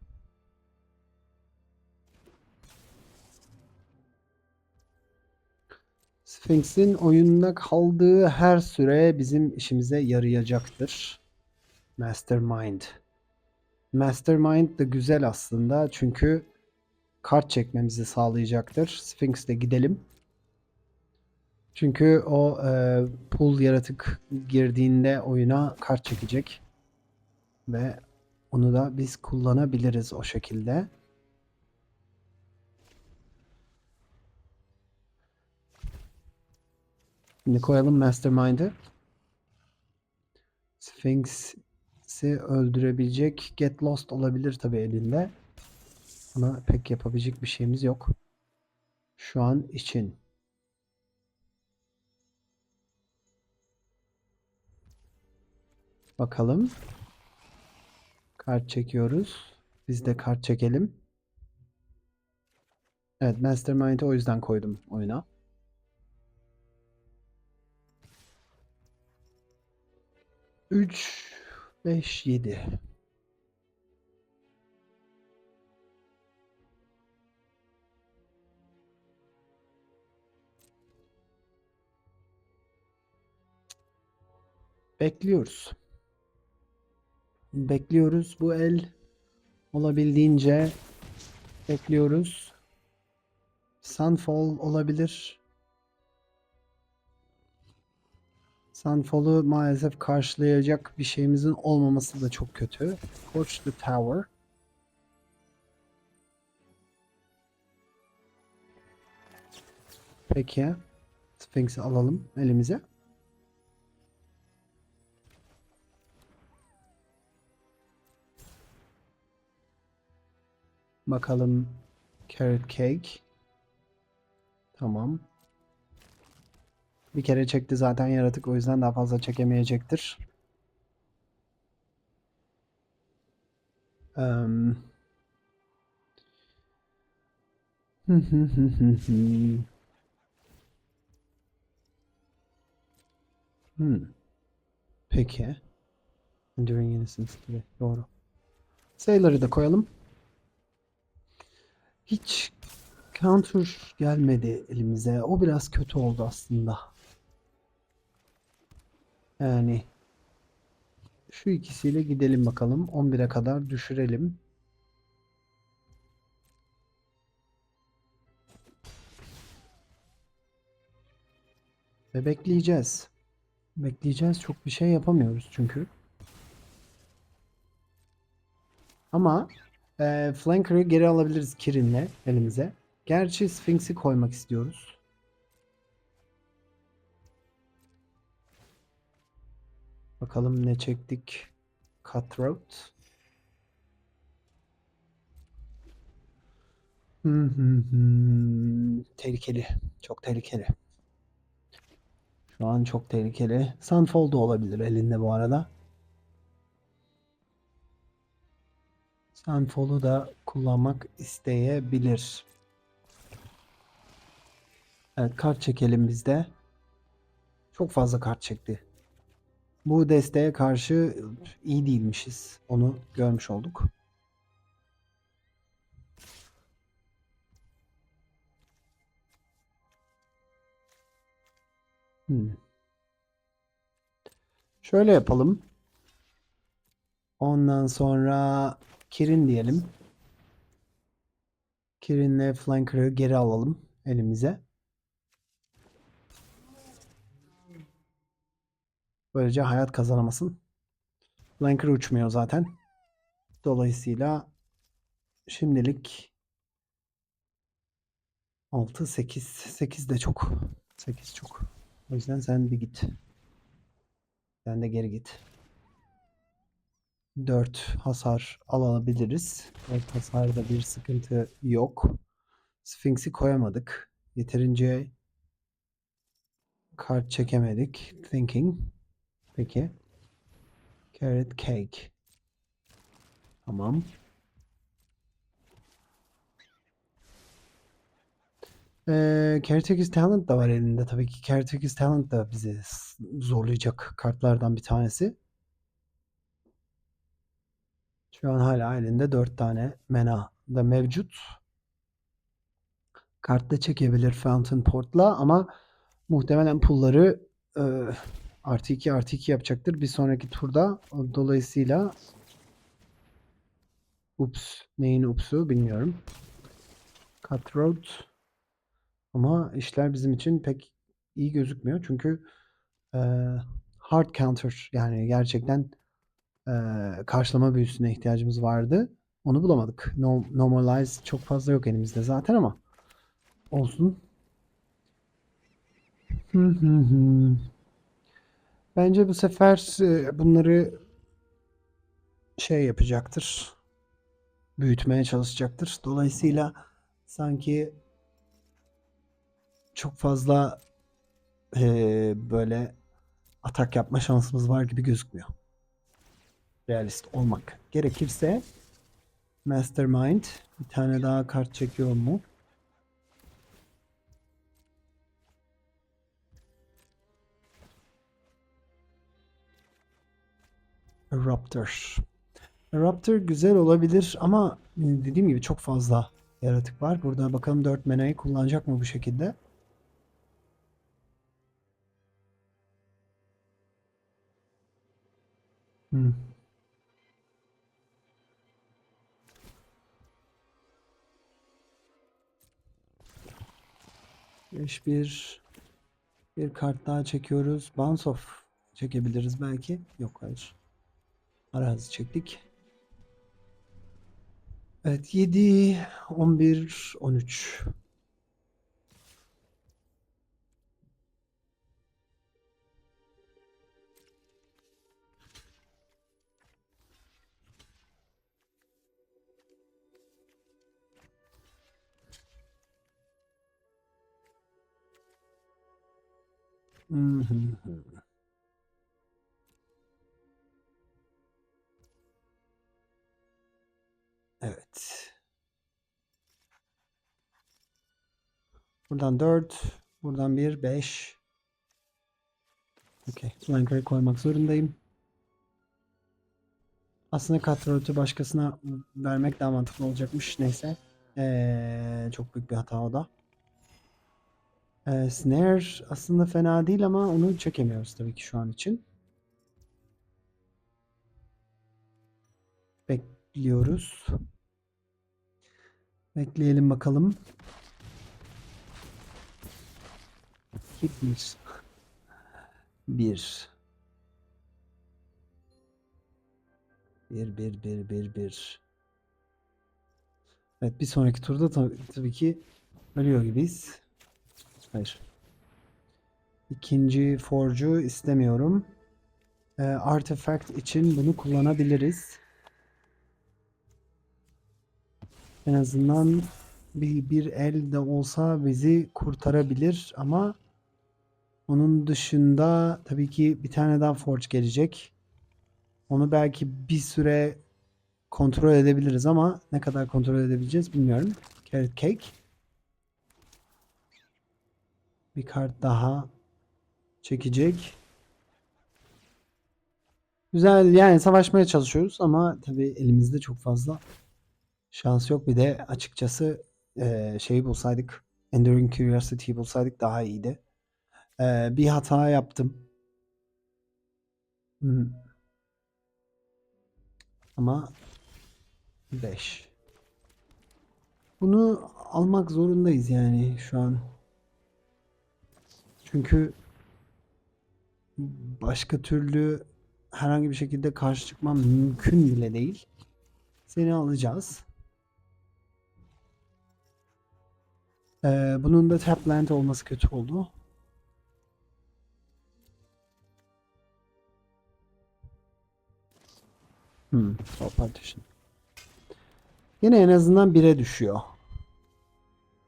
Sphinx'in oyunda kaldığı her süre bizim işimize yarayacaktır. Mastermind. Mastermind da güzel aslında çünkü kart çekmemizi sağlayacaktır. Sphinx'le gidelim. Çünkü o pool yaratık girdiğinde oyuna kart çekecek. Ve onu da biz kullanabiliriz o şekilde. Şimdi koyalım Mastermind'ı. Sphinx'i öldürebilecek Get Lost olabilir tabii elinde. Ama pek yapabilecek bir şeyimiz yok. Şu an için. Bakalım. Kart çekiyoruz. Biz de kart çekelim. Evet, Mastermind'i o yüzden koydum oyuna. Üç, 5, 7. Bekliyoruz. Bekliyoruz. Bu el olabildiğince bekliyoruz. Sunfall olabilir. Sunfall'u maalesef karşılayacak bir şeyimizin olmaması da çok kötü. Torch the Tower. Peki. Sphinx'i alalım elimize. Bakalım. Carrot Cake. Tamam. Bir kere çekti zaten yaratık, o yüzden daha fazla çekemeyecektir. Um, Peki. Enduring Innocence gibi. Doğru. Sayıları da koyalım. Hiç counter gelmedi elimize. O biraz kötü oldu aslında. Yani şu ikisiyle gidelim bakalım. 11'e kadar düşürelim. Ve bekleyeceğiz. Bekleyeceğiz. Çok bir şey yapamıyoruz çünkü. Ama Flanker'ı geri alabiliriz Kirin'le elimize. Gerçi Sphinx'i koymak istiyoruz. Bakalım ne çektik. Cutthroat. Tehlikeli. Çok tehlikeli. Şu an çok tehlikeli. Sunfall da olabilir elinde bu arada. Sunfall'u da kullanmak isteyebilir. Evet, kart çekelim biz de. Çok fazla kart çekti. Bu desteğe karşı iyi değilmişiz. Onu görmüş olduk. Şöyle yapalım. Ondan sonra Kirin diyelim. Kirin'le Flanker'ı geri alalım elimize. Böylece hayat kazanamasın. Flanker uçmuyor zaten. Dolayısıyla şimdilik 6, 8. 8 de çok. 8 çok. O yüzden sen bir git. Sen de geri git. 4 hasar alabiliriz. 4 hasarda bir sıkıntı yok. Sphinx'i koyamadık. Yeterince kart çekemedik. Thinking. Peki. Carrot Cake. Tamam. Caretaker's Talent da var elinde. Tabii ki Caretaker's Talent da bizi zorlayacak kartlardan bir tanesi. Şu an hala elinde 4 tane mana da mevcut. Kart da çekebilir Fountain Port'la ama Muhtemelen pulları e, artı 2 artı 2 yapacaktır bir sonraki turda. Dolayısıyla neyin upsu bilmiyorum. Cutthroat. Ama işler bizim için pek iyi gözükmüyor. Çünkü e, hard counter, yani gerçekten karşılama büyüsüne ihtiyacımız vardı. Onu bulamadık. Normalize çok fazla yok elimizde zaten ama olsun. Bence bu sefer bunları şey yapacaktır. Büyütmeye çalışacaktır. Dolayısıyla sanki çok fazla böyle atak yapma şansımız var gibi gözükmüyor. Realist olmak gerekirse Mastermind bir tane daha kart çekiyor mu? Raptor. Raptor güzel olabilir ama dediğim gibi çok fazla yaratık var. Burada bakalım 4 manayı kullanacak mı bu şekilde? Hmm. 5-1 kart daha çekiyoruz. Bounce off çekebiliriz belki. Yok, hayır. Arazi çektik. Evet, 7, 11, 13. Evet. Buradan 4, buradan 1, 5. Okey. Flanker'ı koymak zorundayım. Aslında Cutthroat'u başkasına vermek daha mantıklı olacakmış. Neyse. Çok büyük bir hata o da. Snare aslında fena değil ama onu çekemiyoruz tabii ki şu an için. Bekliyoruz. Bekleyelim bakalım. Bir. Bir. Bir. Evet, bir sonraki turda tabii ki ölüyor gibiyiz. Hayır. İkinci forcu istemiyorum. Artifact için bunu kullanabiliriz. En azından bir el de olsa bizi kurtarabilir ama onun dışında tabii ki bir tane daha forge gelecek. Onu belki bir süre kontrol edebiliriz ama ne kadar kontrol edebileceğiz bilmiyorum. Carrot Cake. Bir kart daha çekecek. Güzel, yani savaşmaya çalışıyoruz ama tabii elimizde çok fazla şans yok. Bir de açıkçası şeyi bulsaydık, Enduring Curiosity'yi bulsaydık daha iyiydi. Bir hata yaptım. Hmm. Ama 5. Bunu almak zorundayız yani şu an. Çünkü başka türlü herhangi bir şekilde karşı çıkmam mümkün bile değil. Seni alacağız. Bunun da Tapland olması kötü oldu. O partition. Yine en azından 1'e düşüyor.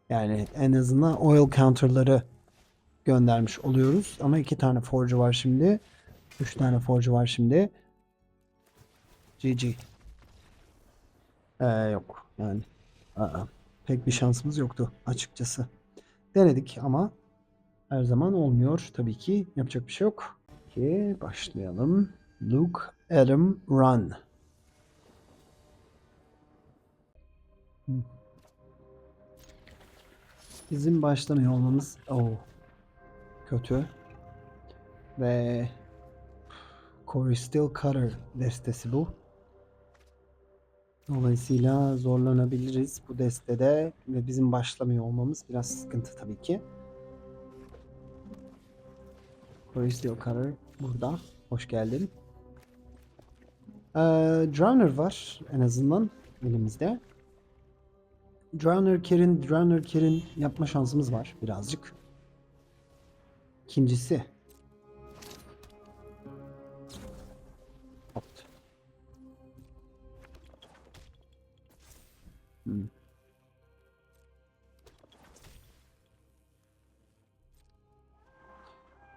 Yani en azından oil counter'ları göndermiş oluyoruz. Ama 2 tane forge var şimdi. 3 tane forge var şimdi. GG. Yok yani. Aa, pek bir şansımız yoktu açıkçası. Denedik ama her zaman olmuyor. Tabii ki yapacak bir şey yok. Peki başlayalım. Luke, Adam, Run. Bizim başlamıyor olmamız... Oh. kötü. Ve Corey Steelcutter destesi bu. Dolayısıyla zorlanabiliriz bu destede ve bizim başlamıyor olmamız biraz sıkıntı tabii ki. Corey Steelcutter burada. Hoş geldin. Drowner var en azından elimizde. Drowner Ker'in yapma şansımız var birazcık. İkincisi. Opt. Hmm.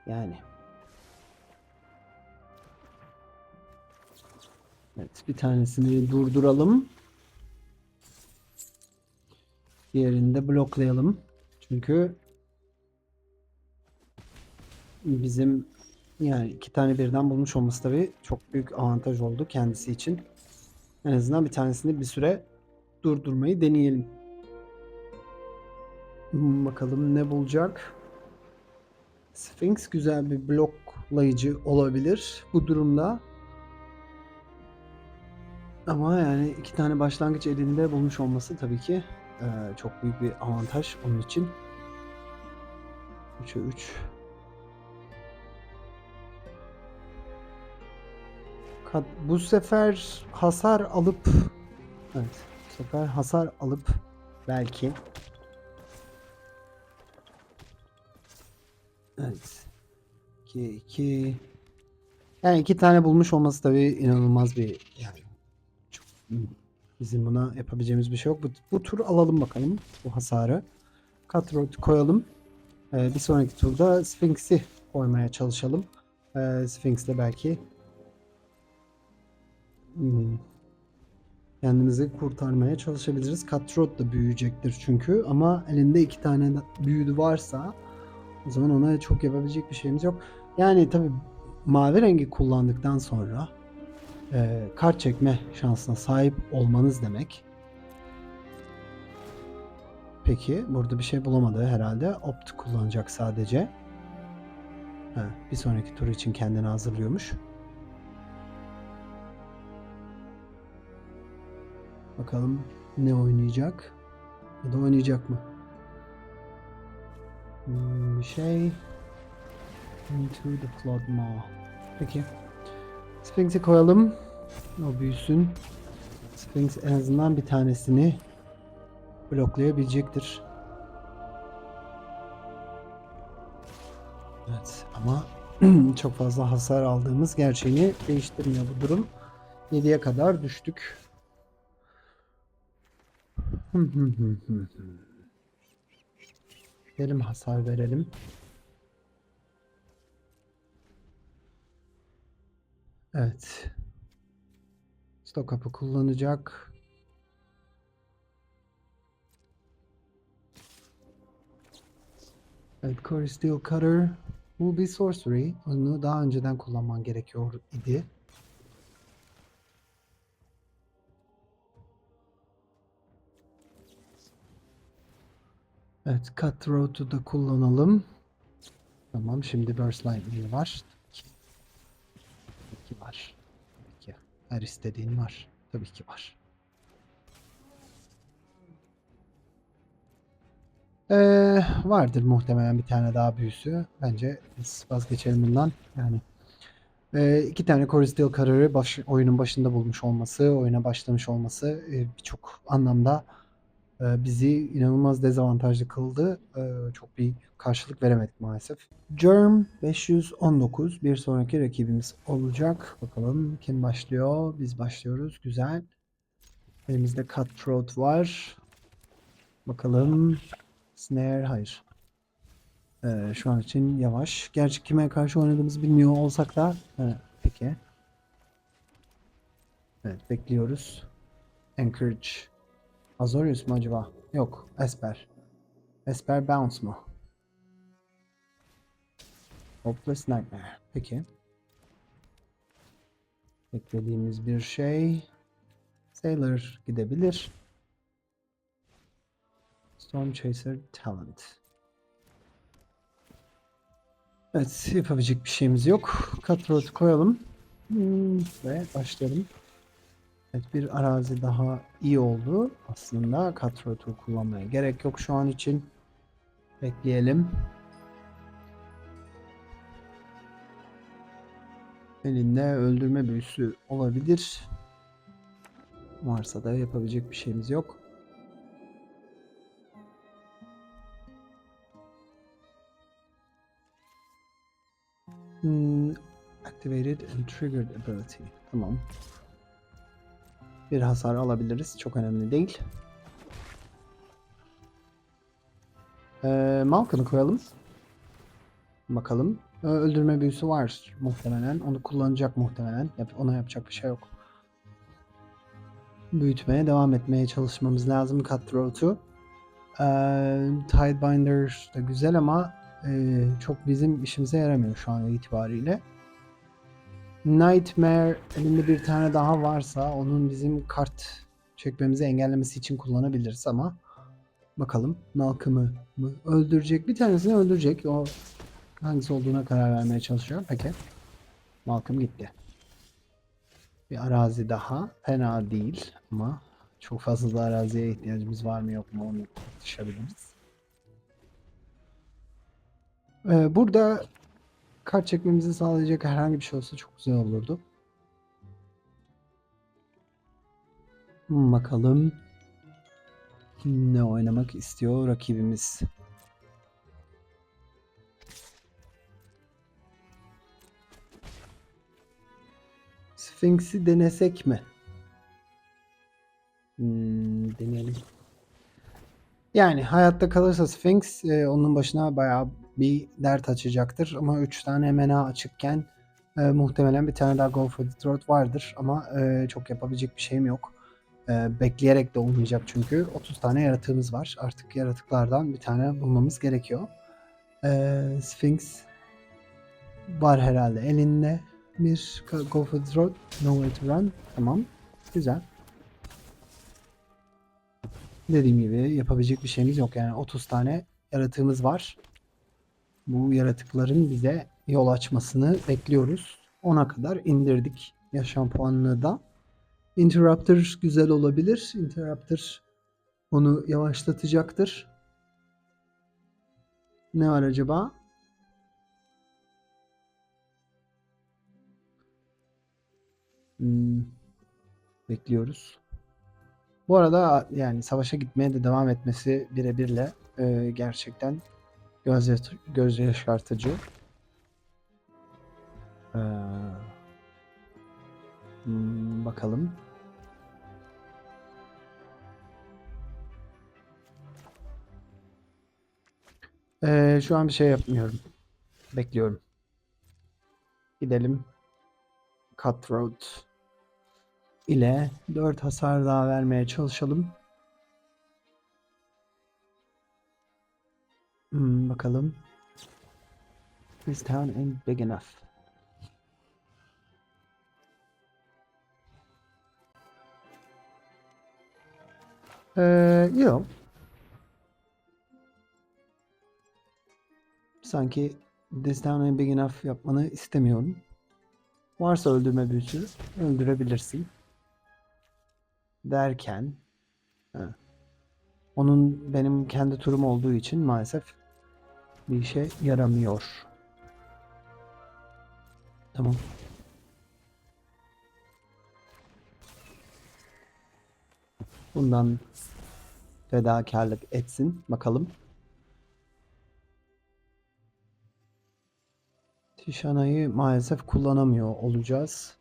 Yani. Evet, bir tanesini durduralım. Diğerini de bloklayalım. Çünkü bizim yani iki tane birden bulmuş olması tabii çok büyük avantaj oldu kendisi için. En azından bir tanesini bir süre durdurmayı deneyelim. Bakalım ne bulacak. Sphinx güzel bir bloklayıcı olabilir bu durumda. Ama yani iki tane başlangıç elinde bulmuş olması tabii ki çok büyük bir avantaj onun için. 3'e 3. Bu sefer hasar alıp evet, bu sefer hasar alıp belki evet 2 yani iki tane bulmuş olması tabii inanılmaz bir yani çok, bizim buna yapabileceğimiz bir şey yok. Bu tur alalım bakalım bu hasarı. Cutthroat koyalım. Bir sonraki turda Sphinx'i koymaya çalışalım. Sphinx'le belki kendimizi kurtarmaya çalışabiliriz. Cutthroat da büyüyecektir çünkü ama elinde iki tane büyüdü varsa o zaman ona çok yapabilecek bir şeyimiz yok. Yani tabii mavi rengi kullandıktan sonra kart çekme şansına sahip olmanız demek. Peki burada bir şey bulamadı herhalde. Opt kullanacak sadece. Bir sonraki tur için kendini hazırlıyormuş. Bakalım ne oynayacak? Ya da oynayacak mı? Bir şey. Into the Flood Maw. Peki. Sphinx'i koyalım. O büyüsün. Sphinx en azından bir tanesini bloklayabilecektir. Evet ama çok fazla hasar aldığımız gerçeğini değiştirmiyor bu durum. 7'ye kadar düştük. Verelim hasar verelim. Evet. Stok kapı kullanacak. Evet, Core Steel Cutter. Bu bir sorcery. Onu daha önceden kullanman gerekiyor idi. Evet, Cutthroat'u da kullanalım. Tamam, şimdi Burst Lightning var. Tabii ki var. Tabii ki. Her istediğin var. Tabii ki var. Vardır muhtemelen bir tane daha büyüsü. Bence biz vazgeçelim bundan. Yani iki tane Core Steel Cutter'ı oyunun başında bulmuş olması, oyuna başlamış olması birçok anlamda bizi inanılmaz dezavantajlı kıldı. Çok bir karşılık veremedik maalesef. Germ 519 bir sonraki rakibimiz olacak. Bakalım kim başlıyor? Biz başlıyoruz. Güzel. Elimizde Cutthroat var. Bakalım. Snare hayır. Şu an için yavaş. Gerçi kime karşı oynadığımızı bilmiyor olsak da peki. Evet bekliyoruz. Anchorage. Azorius mu acaba? Yok. Esper. Esper Bounce mu? Hopeless Nightmare. Peki. Beklediğimiz bir şey. Sailor gidebilir. Storm Chaser Talent. Evet, yapabilecek bir şeyimiz yok. Cutthroat'u koyalım. Ve başlayalım. Evet, bir arazi daha iyi oldu. Aslında Cutthroat'u kullanmaya gerek yok şu an için. Bekleyelim. Elinde öldürme büyüsü olabilir. Varsa da yapabilecek bir şeyimiz yok. Activated and triggered ability. Tamam. Bir hasar alabiliriz. Çok önemli değil. Malkan'ı koyalım. Bakalım. Öldürme büyüsü var muhtemelen. Onu kullanacak muhtemelen. Ona yapacak bir şey yok. Büyütmeye devam etmeye çalışmamız lazım Cutthroat'u. Tidebinder da güzel ama çok bizim işimize yaramıyor şu an itibariyle. Nightmare elinde bir tane daha varsa onun bizim kart çekmemizi engellemesi için kullanabiliriz ama bakalım Malcolm'ı mı öldürecek? Bir tanesini öldürecek. O hangisi olduğuna karar vermeye çalışıyor. Peki. Malcolm gitti. Bir arazi daha. Fena değil ama çok fazla da araziye ihtiyacımız var mı yok mu onu tartışabiliriz. Burada kart çekmemizi sağlayacak herhangi bir şey olsa çok güzel olurdu. Bakalım ne oynamak istiyor rakibimiz. Sphinx'i denesek mi? Deneyelim. Yani hayatta kalırsa Sphinx onun başına bayağı bir dert açacaktır. Ama 3 tane mana açıkken muhtemelen bir tane daha Go for the Throat vardır. Ama çok yapabilecek bir şeyim yok. Bekleyerek de olmayacak çünkü. 30 tane yaratığımız var. Artık yaratıklardan bir tane bulmamız gerekiyor. Sphinx var herhalde elinde. Bir Go for the Throat. No way to run. Tamam. Güzel. Dediğim gibi yapabilecek bir şeyimiz yok. Yani 30 tane yaratığımız var. Bu yaratıkların bize yol açmasını bekliyoruz. 10'a kadar indirdik yaşam puanını da. Interrupter güzel olabilir. Interrupter onu yavaşlatacaktır. Ne var acaba? Hmm, bekliyoruz. Bu arada yani savaşa gitmeye de devam etmesi birebirle gerçekten göz yaşartıcı. Bakalım. Şu an bir şey yapmıyorum. Bekliyorum. Gidelim. Cutthroat ile 4 hasar daha vermeye çalışalım. Bakalım. This town ain't big enough. Yok. Sanki this town ain't big enough yapmanı istemiyorum. Varsa öldürme büyüsü öldürebilirsin. Derken onun benim kendi turum olduğu için maalesef bir işe yaramıyor. Tamam. Bundan fedakarlık etsin. Bakalım. Tishana'yı maalesef kullanamıyor olacağız.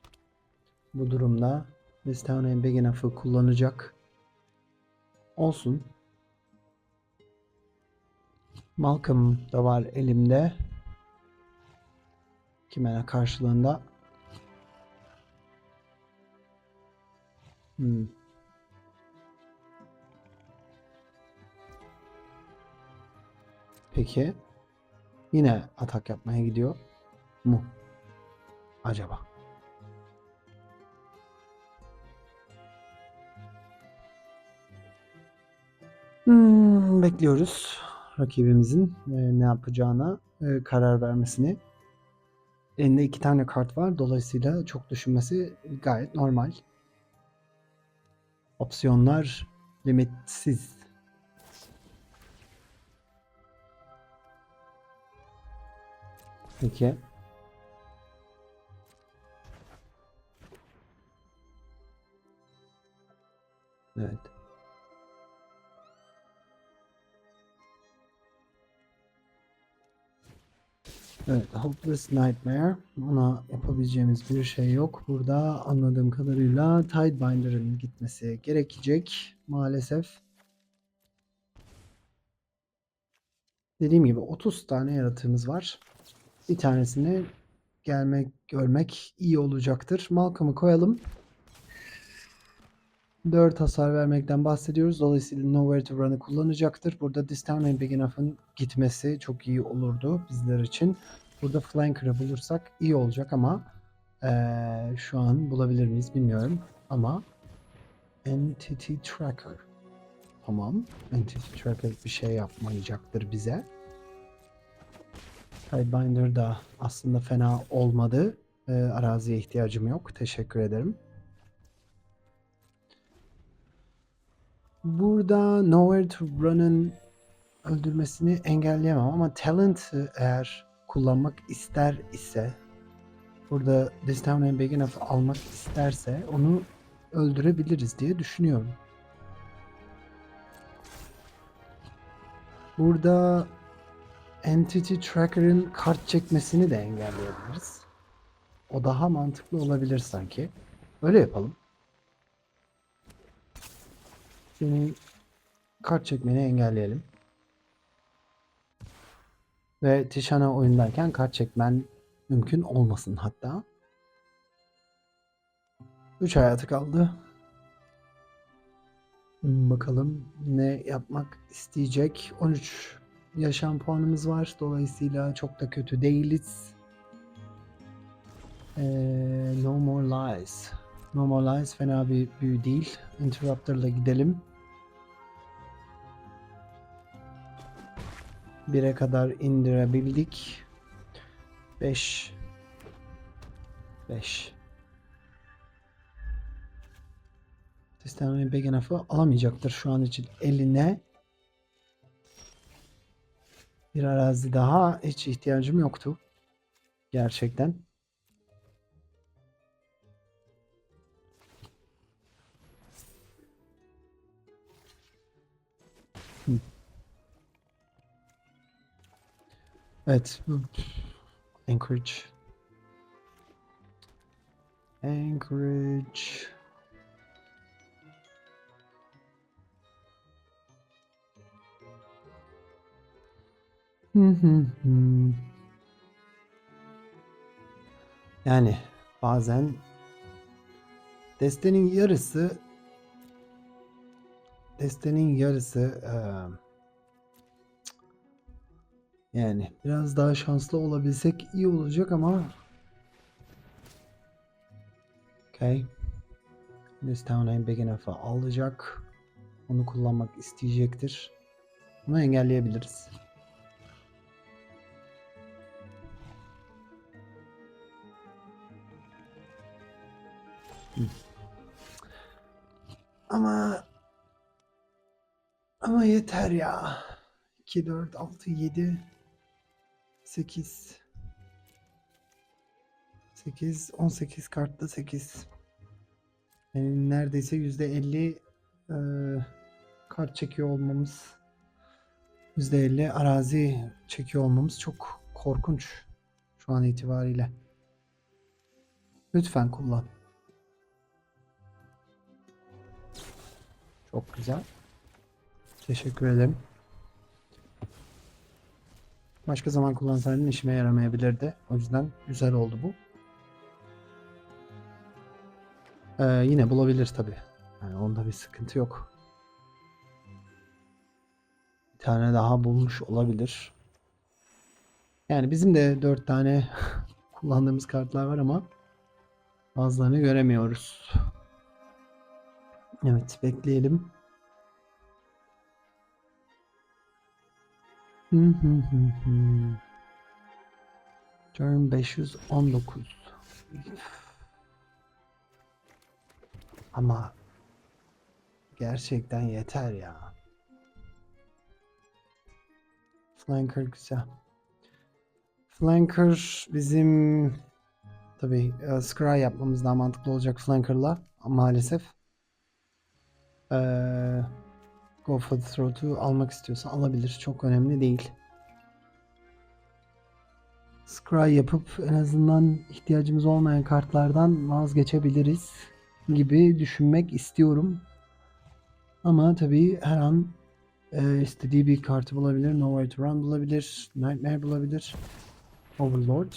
Bu durumda This Town and Big Enough'ı kullanacak. Olsun. Malcolm da var elimde. Kimena karşılığında. Peki. Yine atak yapmaya gidiyor mu? Acaba? Bekliyoruz rakibimizin ne yapacağını. karar vermesini. Elinde 2 tane kart var. Dolayısıyla çok düşünmesi gayet normal. Opsiyonlar limitsiz. Peki. Evet. Evet, Hopeless Nightmare. Ona yapabileceğimiz bir şey yok. Burada anladığım kadarıyla Tidebinder'ın gitmesi gerekecek maalesef. Dediğim gibi 30 tane yaratığımız var. Bir tanesini görmek iyi olacaktır. Malcolm'ı koyalım. 4 hasar vermekten bahsediyoruz. Dolayısıyla Nowhere to Run'ı kullanacaktır. Burada This Town Ain't Big Enough'ın gitmesi çok iyi olurdu bizler için. Burada Flanker'ı bulursak iyi olacak ama şu an bulabilir miyiz bilmiyorum. Ama Entity Tracker. Tamam. Entity Tracker bir şey yapmayacaktır bize. Sidebinder da aslında fena olmadı. Araziye ihtiyacım yok. Teşekkür ederim. Burada Nowhere to Run'ın öldürmesini engelleyemem ama Talent'ı eğer kullanmak ister ise burada This Town Ain't Big Enough almak isterse onu öldürebiliriz diye düşünüyorum. Burada Entity Tracker'ın kart çekmesini de engelleyebiliriz. O daha mantıklı olabilir sanki. Öyle yapalım. Senin kart çekmeni engelleyelim. Ve Tishana oyundayken kart çekmen mümkün olmasın hatta. 3 hayatı kaldı. Bakalım ne yapmak isteyecek. 13 yaşam puanımız var. Dolayısıyla çok da kötü değiliz. No More Lies. No More Lies fena bir büyü değil. Interrupter'la gidelim. 1'e kadar indirebildik. 5 Sisteminin Big Enough'ı alamayacaktır şu an için eline. Bir arazi daha hiç ihtiyacım yoktu. Gerçekten. Evet. Anchorage. Anchorage. Yani bazen destenin yarısı yani biraz daha şanslı olabilsek iyi olacak ama okay. This town ain't big enough'ı alacak. Onu kullanmak isteyecektir. Bunu engelleyebiliriz. Ama yeter ya. 2, 4, 6, 7, 8, 18 kartta 8. Yani neredeyse %50 kart çekiyor olmamız, %50 arazi çekiyor olmamız çok korkunç şu an itibariyle. Lütfen kullan. Çok güzel. Teşekkür ederim. Başka zaman kullansaydın işime yaramayabilirdi. O yüzden güzel oldu bu. Yine bulabilir tabii. Yani onda bir sıkıntı yok. Bir tane daha bulmuş olabilir. Yani bizim de 4 tane kullandığımız kartlar var ama bazılarını göremiyoruz. Evet, bekleyelim. Turn 519. Ama gerçekten yeter ya. Flanker güzel. Flanker bizim tabii scry yapmamız daha mantıklı olacak flanker'la maalesef. Go for the throat'u almak istiyorsa alabilir. Çok önemli değil. Scry yapıp en azından ihtiyacımız olmayan kartlardan vazgeçebiliriz gibi düşünmek istiyorum. Ama tabii her an istediği bir kartı bulabilir. Nowhere to Run bulabilir. Nightmare bulabilir. Overlord.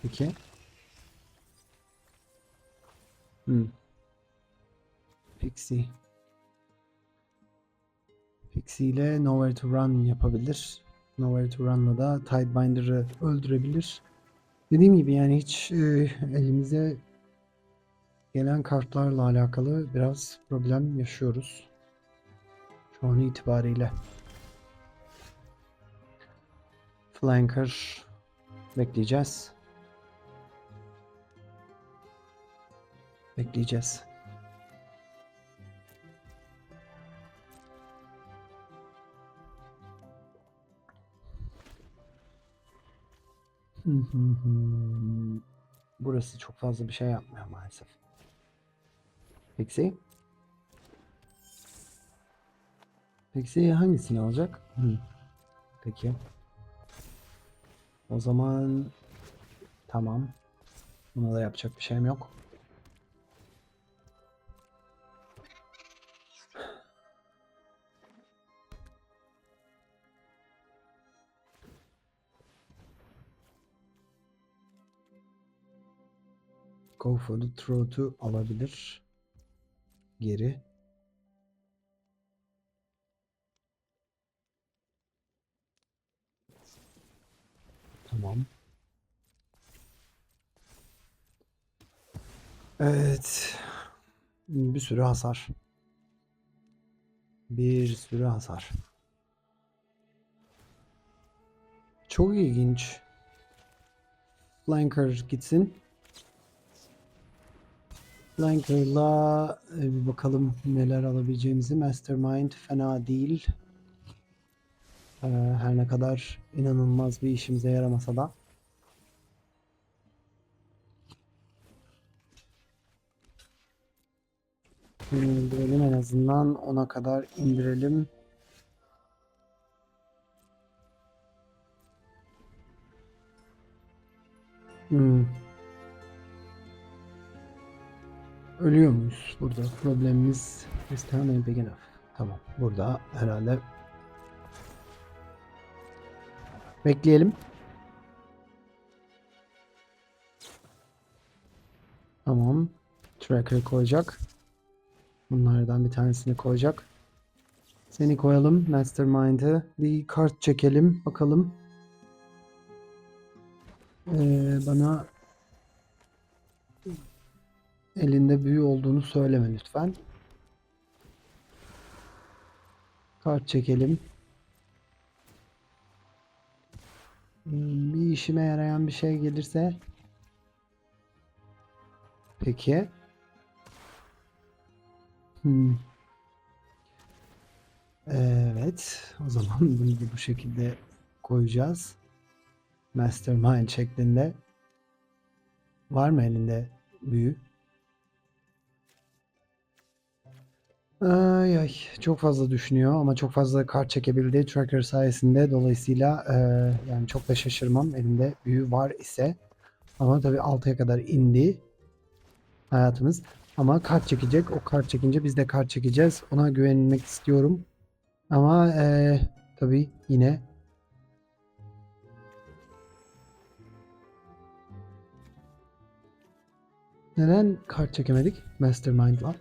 Peki. Pixie. Pixie ile Nowhere to Run yapabilir. Nowhere to Run'la da Tidebinder'ı öldürebilir. Dediğim gibi yani hiç elimize gelen kartlarla alakalı biraz problem yaşıyoruz. Şu an itibariyle. Flanker bekleyeceğiz. Bekleyeceğiz. Burası çok fazla bir şey yapmıyor maalesef. Pixie. Pixie hangisini alacak? Peki. O zaman tamam. Buna da yapacak bir şeyim yok. Go for the throat'u alabilir. Geri. Tamam. Evet. Bir sürü hasar. Bir sürü hasar. Çok ilginç. Flanker gitsin. Flanker'la bir bakalım neler alabileceğimizi. Mastermind fena değil. Her ne kadar inanılmaz bir işimize yaramasa da. İndirelim en azından 10'a kadar indirelim. Ölüyor muyuz? Burada problemimiz is time big enough. Tamam. Burada herhalde bekleyelim. Tamam. Tracker koyacak. Bunlardan bir tanesini koyacak. Seni koyalım. Mastermind'ı. Bir kart çekelim. Bakalım. Bana elinde büyü olduğunu söyleme lütfen. Kart çekelim. Bir işime yarayan bir şey gelirse. Peki. Evet. O zaman bunu da bu şekilde koyacağız. Mastermind şeklinde. Var mı elinde büyü? Ay ay çok fazla düşünüyor ama çok fazla kart çekebildiği tracker sayesinde dolayısıyla yani çok da şaşırmam elinde büyü var ise ama tabii 6'ya kadar indi hayatımız ama kart çekecek, o kart çekince biz de kart çekeceğiz, ona güvenmek istiyorum ama tabii yine neden kart çekemedik Mastermind'la,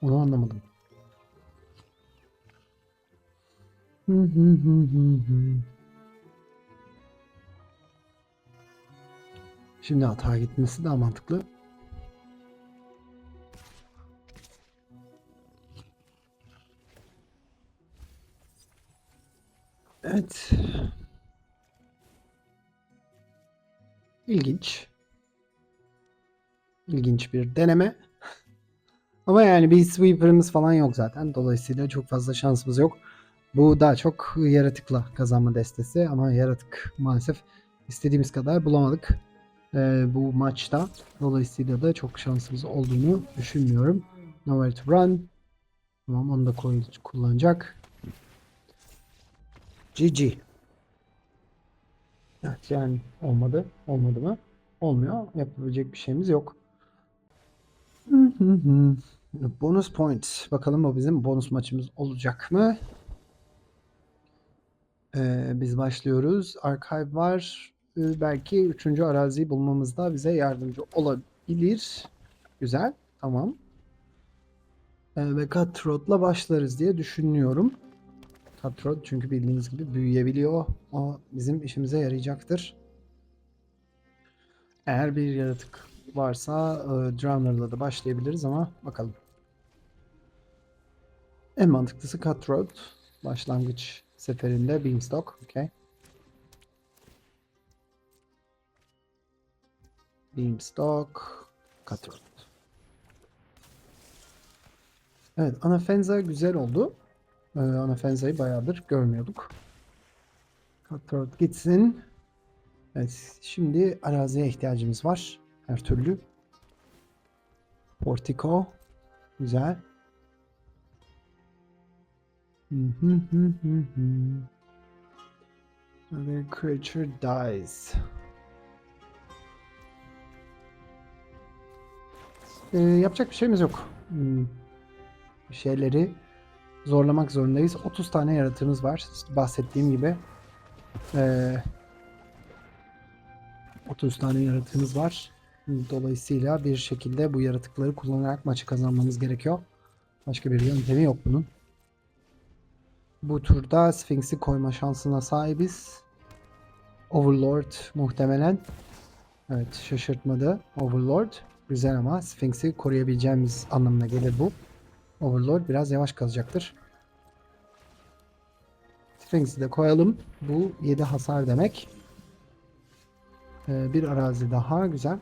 onu anlamadım. Şimdi hata gitmesi daha mantıklı. Evet. İlginç. İlginç bir deneme. Ama yani bir sweeper'ımız falan yok zaten. Dolayısıyla çok fazla şansımız yok. Bu daha çok yaratıkla kazanma destesi ama yaratık maalesef istediğimiz kadar bulamadık bu maçta. Dolayısıyla da çok şansımız olduğunu düşünmüyorum. Nowhere to run. Tamam, onu da kullanacak. GG. Evet, yani olmadı. Olmadı mı? Olmuyor. Yapabilecek bir şeyimiz yok. Bonus point. Bakalım o bizim bonus maçımız olacak mı? Biz başlıyoruz. Archive var. Belki üçüncü araziyi bulmamızda bize yardımcı olabilir. Güzel. Tamam. Ve Cutthroat'la başlarız diye düşünüyorum. Cutthroat çünkü bildiğiniz gibi büyüyebiliyor. O bizim işimize yarayacaktır. Eğer bir yaratık varsa Drowner'la da başlayabiliriz ama bakalım. En mantıklısı Cutthroat. Başlangıç seferinde Beanstalk. Okay. Beanstalk. Cutthroat. Evet, Anafenza güzel oldu. Anafenza'yı bayağıdır görmüyorduk. Cutthroat gitsin. Evet, şimdi araziye ihtiyacımız var. Her türlü. Portico. Güzel. Another creature dies. Yapacak bir şeyimiz yok. Bir şeyleri zorlamak zorundayız. 30 tane yaratığımız var. Bahsettiğim gibi. 30 tane yaratığımız var. Dolayısıyla bir şekilde bu yaratıkları kullanarak maçı kazanmamız gerekiyor. Başka bir yöntemi yok bunun. Bu turda Sphinx'i koyma şansına sahibiz. Overlord muhtemelen. Evet, şaşırtmadı. Overlord güzel ama Sphinx'i koruyabileceğimiz anlamına gelir bu. Overlord biraz yavaş kalacaktır. Sphinx'i de koyalım. Bu 7 hasar demek. Bir arazi daha güzel.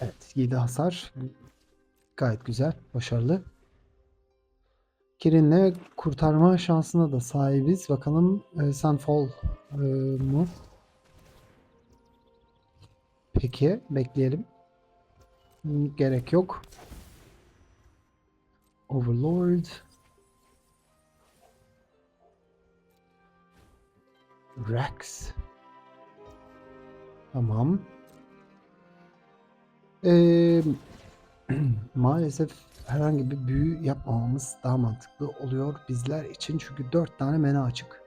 Evet, 7 hasar. Gayet güzel, başarılı. Kirin'le kurtarma şansına da sahibiz. Bakalım Sunfall mu? Peki, bekleyelim. Gerek yok. Overlord. Rex. Tamam. Maalesef herhangi bir büyü yapmamamız daha mantıklı oluyor bizler için. Çünkü 4 tane mana açık.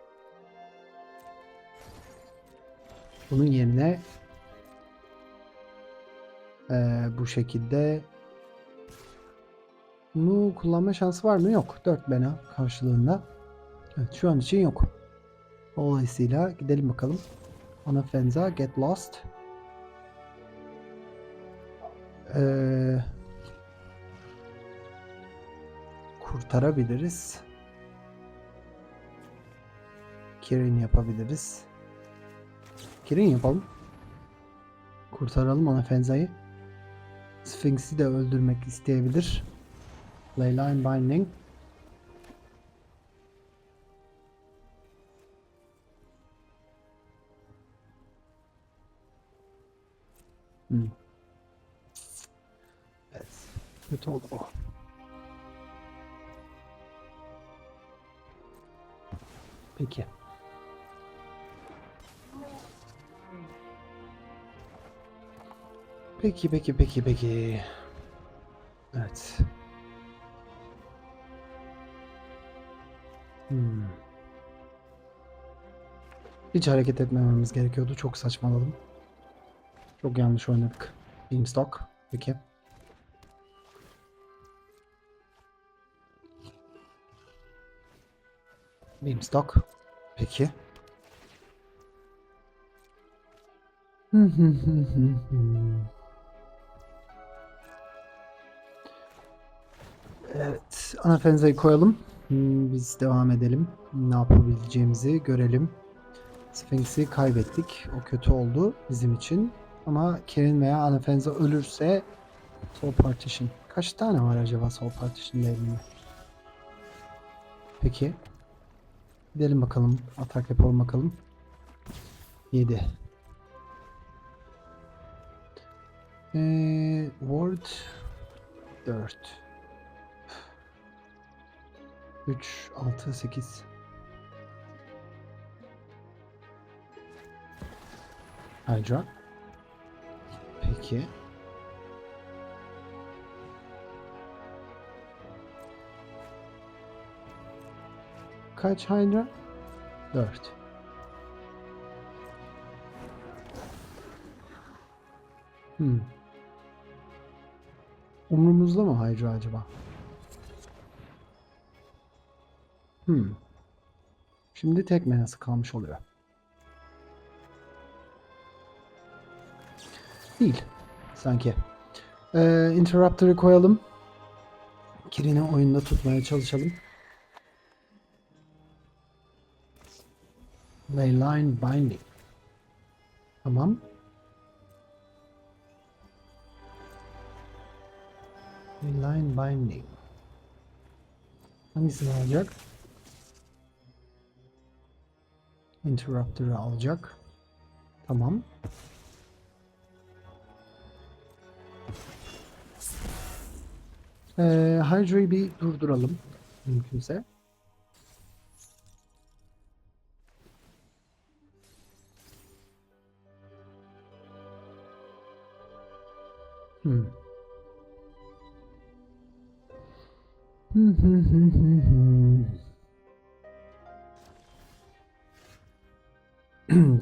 Bunun yerine bu şekilde bunu kullanma şansı var mı? Yok. 4 mana karşılığında. Evet, şu an için yok. Dolayısıyla gidelim bakalım. Anafenza, Get Lost. Kurtarabiliriz. Kirin yapabiliriz. Kirin yapalım. Kurtaralım Anafenza'yı. Sphinx'i de öldürmek isteyebilir. Leyline Binding. Evet. Kötü oldu bu. Peki. Peki. Evet. Hiç hareket etmememiz gerekiyordu. Çok saçmaladım. Çok yanlış oynadık. Beanstalk. Peki. Beanstalk. Peki. Evet. Anafenza'yı koyalım. Biz devam edelim. Ne yapabileceğimizi görelim. Sphinx'i kaybettik. O kötü oldu bizim için. Ama Kirin veya Anafenza ölürse Soul Partition. Kaç tane var acaba Soul Partition'da elinde? Peki. Gidelim bakalım. Atak yapalım bakalım. 7. Ward 4. 3, 6, 8. Hydra. Peki. Kaç Hydra? 4. Umrumuzda mı Hydra acaba? Şimdi tek menası kalmış oluyor. Değil. Sanki. Interrupter'ı koyalım. Kirin'i oyunda tutmaya çalışalım. Leyline Binding. Tamam. Leyline Binding. Hangisini alacak? Interrupter'ı alacak. Tamam. Hydra'yı bir durduralım. Mümkünse.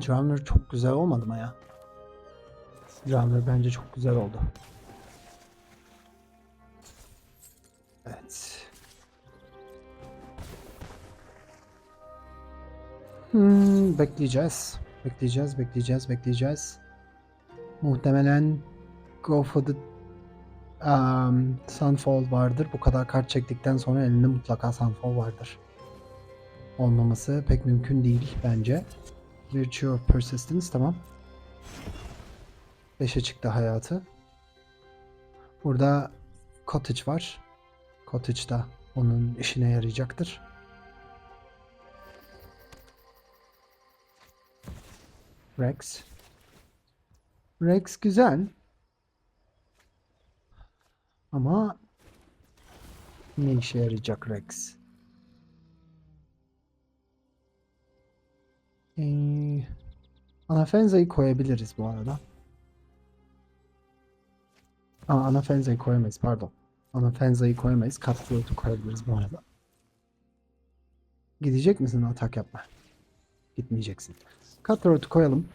Drowner çok güzel olmadı mı ya? Drowner bence çok güzel oldu. Evet. Bekleyeceğiz. Bekleyeceğiz. Muhtemelen Go for the Sunfall vardır. Bu kadar kart çektikten sonra elinde mutlaka Sunfall vardır. Olmaması pek mümkün değil bence. Virtue of Persistence tamam. 5'e çıktı hayatı. Burada Cottage var. Cottage da onun işine yarayacaktır. Rex. Rex güzel. Ama ne işe yarayacak Rex? Anafenza'yı koyabiliriz bu arada. Anafenza'yı koyamayız pardon. Anafenza'yı koyamayız. Cutthroat'u koyabiliriz bu arada. Gidecek misin atak yapma? Gitmeyeceksin. Cutthroat'u koyalım.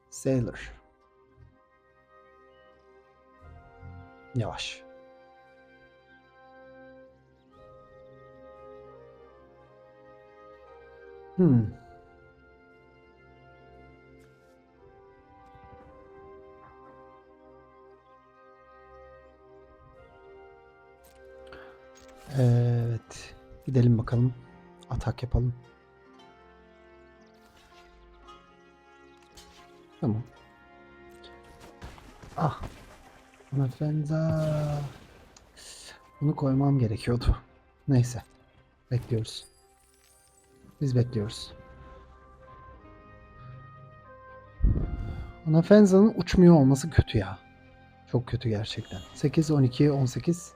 Sailor. Yavaş. Evet. Gidelim bakalım. Atak yapalım. Tamam. Ah. Anafenza. Bunu koymam gerekiyordu. Neyse. Bekliyoruz. Biz bekliyoruz. Anafenza'nın uçmuyor olması kötü ya. Çok kötü gerçekten. 8, 12, 18.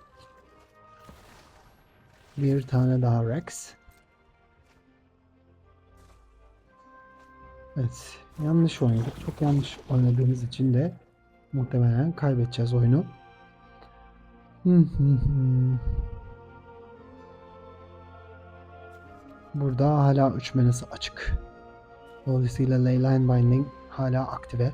Bir tane daha Rex. Evet. Yanlış oynadık. Çok yanlış oynadığımız için de muhtemelen kaybedeceğiz oyunu. Burada hala 3 menası açık. Dolayısıyla Leyline Binding hala aktive.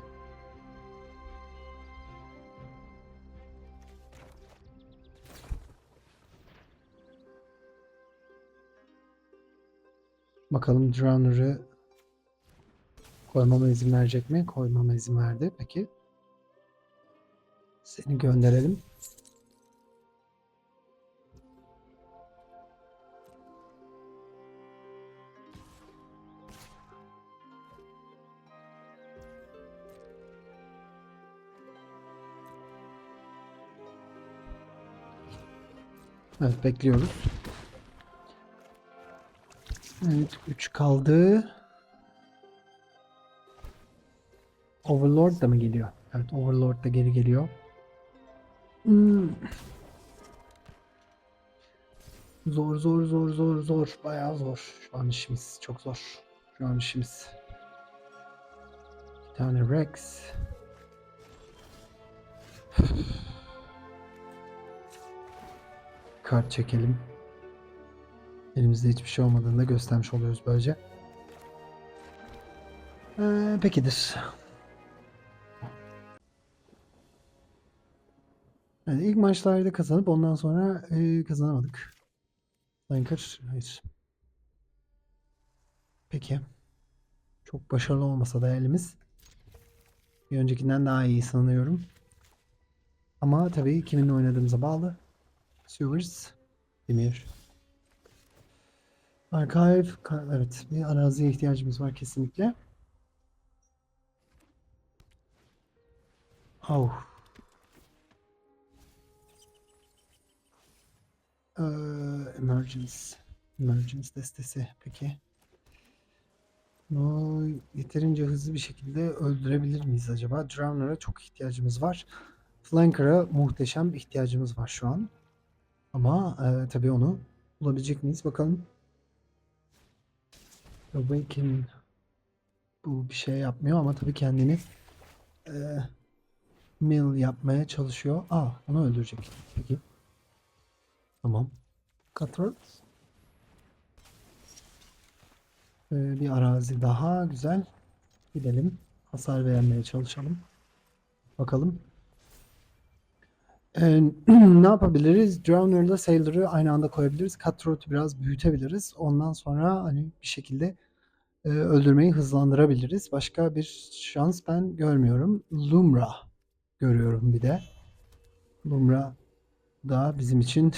Bakalım Drowner'ı koymama izin verecek mi? Koymama izin verdi. Peki. Seni gönderelim. Evet, bekliyoruz. Evet, 3 kaldı. Overlord da mı geliyor? Evet, Overlord da geri geliyor. Hmm. Zor zor zor zor zor. Bayağı zor. Şu an işimiz çok zor. Şu an işimiz. Bir tane Rex. Kart çekelim. Elimizde hiçbir şey olmadığını da göstermiş oluyoruz böylece. Pekidir. Yani ilk maçlarda kazanıp ondan sonra kazanamadık. Flanker, hayır. Peki. Çok başarılı olmasa da elimiz. Bir öncekinden daha iyi sanıyorum. Ama tabii kiminle oynadığımıza bağlı. Sewers, Demir. Archive, evet, bir araziye ihtiyacımız var kesinlikle. Oh. Ee, Emergence. Emergence destesi. Peki. Bunu yeterince hızlı bir şekilde öldürebilir miyiz acaba? Drowner'a çok ihtiyacımız var. Flanker'a muhteşem ihtiyacımız var şu an. Ama tabii onu bulabilecek miyiz bakalım. Awaken bu bir şey yapmıyor ama tabii kendini e, mill yapmaya çalışıyor. Onu öldürecek. Peki. Tamam. Cutthroat. Bir arazi daha güzel. Gidelim. Hasar vermeye çalışalım. Bakalım. Ne yapabiliriz? Drowner'la Sailor'ı aynı anda koyabiliriz. Cutthroat'u biraz büyütebiliriz. Ondan sonra hani bir şekilde öldürmeyi hızlandırabiliriz. Başka bir şans ben görmüyorum. Lumra görüyorum bir de. Lumra da bizim için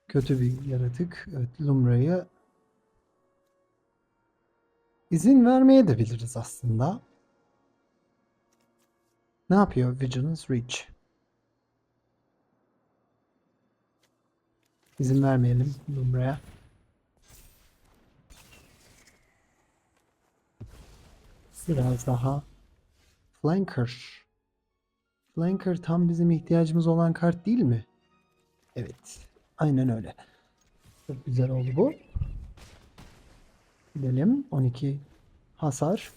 kötü bir yaratık. Evet, Lumra'yı izin vermeye de biliriz aslında. Ne yapıyor Vigilance Reach? İzin vermeyelim Lumra'ya. Biraz daha Flanker. Flanker tam bizim ihtiyacımız olan kart değil mi? Evet. Aynen öyle. Çok güzel oldu bu. Gidelim. 12 hasar.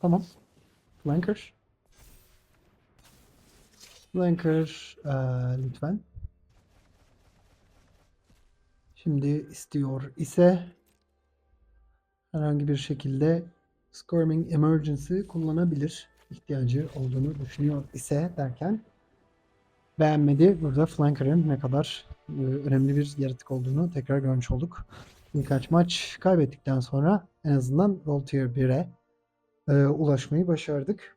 Tamam. Flanker. Flanker lütfen. Şimdi istiyor ise herhangi bir şekilde Squirming Emergency kullanabilir. İhtiyacı olduğunu düşünüyor ise derken beğenmedi. Burada Flanker'ın ne kadar önemli bir yaratık olduğunu tekrar görmüş olduk. Birkaç maç kaybettikten sonra en azından World Tier 1'e ulaşmayı başardık.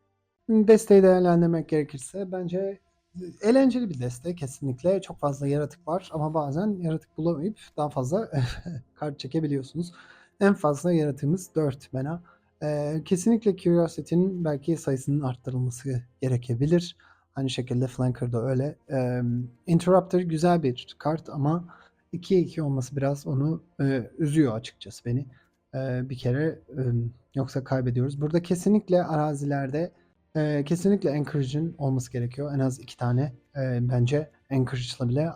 Desteği değerlendirmek gerekirse bence eğlenceli bir deste kesinlikle. Çok fazla yaratık var ama bazen yaratık bulamayıp daha fazla kart çekebiliyorsunuz. En fazla yaratığımız 4 mana. Kesinlikle Curiosity'nin belki sayısının arttırılması gerekebilir. Aynı şekilde Flanker'da öyle. Interrupter güzel bir kart ama 2'ye 2 olması biraz onu üzüyor açıkçası beni. Bir kere yoksa kaybediyoruz. Burada kesinlikle arazilerde kesinlikle Anchorage'ın olması gerekiyor. En az 2 tane bence Anchorage'la bile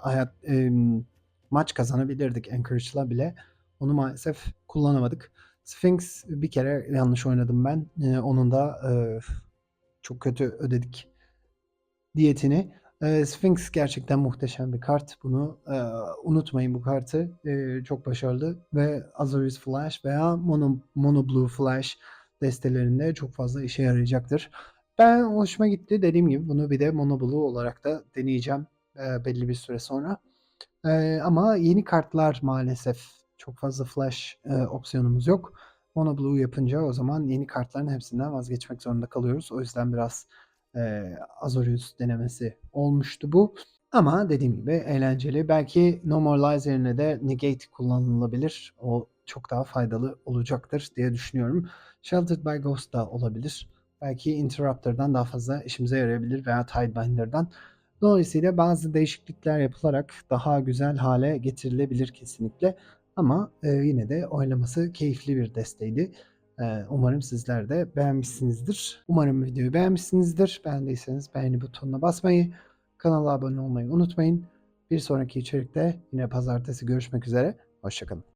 maç kazanabilirdik Anchorage'la bile. Onu maalesef kullanamadık. Sphinx bir kere yanlış oynadım ben. Onun da çok kötü ödedik diyetini. Sphinx gerçekten muhteşem bir kart. Bunu unutmayın bu kartı. Çok başarılı ve Azorius Flash veya Mono Blue Flash destelerinde çok fazla işe yarayacaktır. Ben hoşuma gitti. Dediğim gibi bunu bir de Mono Blue olarak da deneyeceğim belli bir süre sonra. Ama yeni kartlar maalesef çok fazla Flash opsiyonumuz yok. Mono Blue yapınca o zaman yeni kartların hepsinden vazgeçmek zorunda kalıyoruz. O yüzden biraz Azorius denemesi olmuştu bu. Ama dediğim gibi eğlenceli. Belki No More Lies yerine de Negate kullanılabilir. O çok daha faydalı olacaktır diye düşünüyorum. Sheltered by Ghost da olabilir. Belki Interrupter'dan daha fazla işimize yarayabilir veya Tidebinder'dan. Dolayısıyla bazı değişiklikler yapılarak daha güzel hale getirilebilir kesinlikle. Ama yine de oynaması keyifli bir desteydi. Umarım sizler de beğenmişsinizdir. Umarım videoyu beğenmişsinizdir. Beğendiyseniz beğeni butonuna basmayı, kanala abone olmayı unutmayın. Bir sonraki içerikte yine pazartesi görüşmek üzere. Hoşça kalın.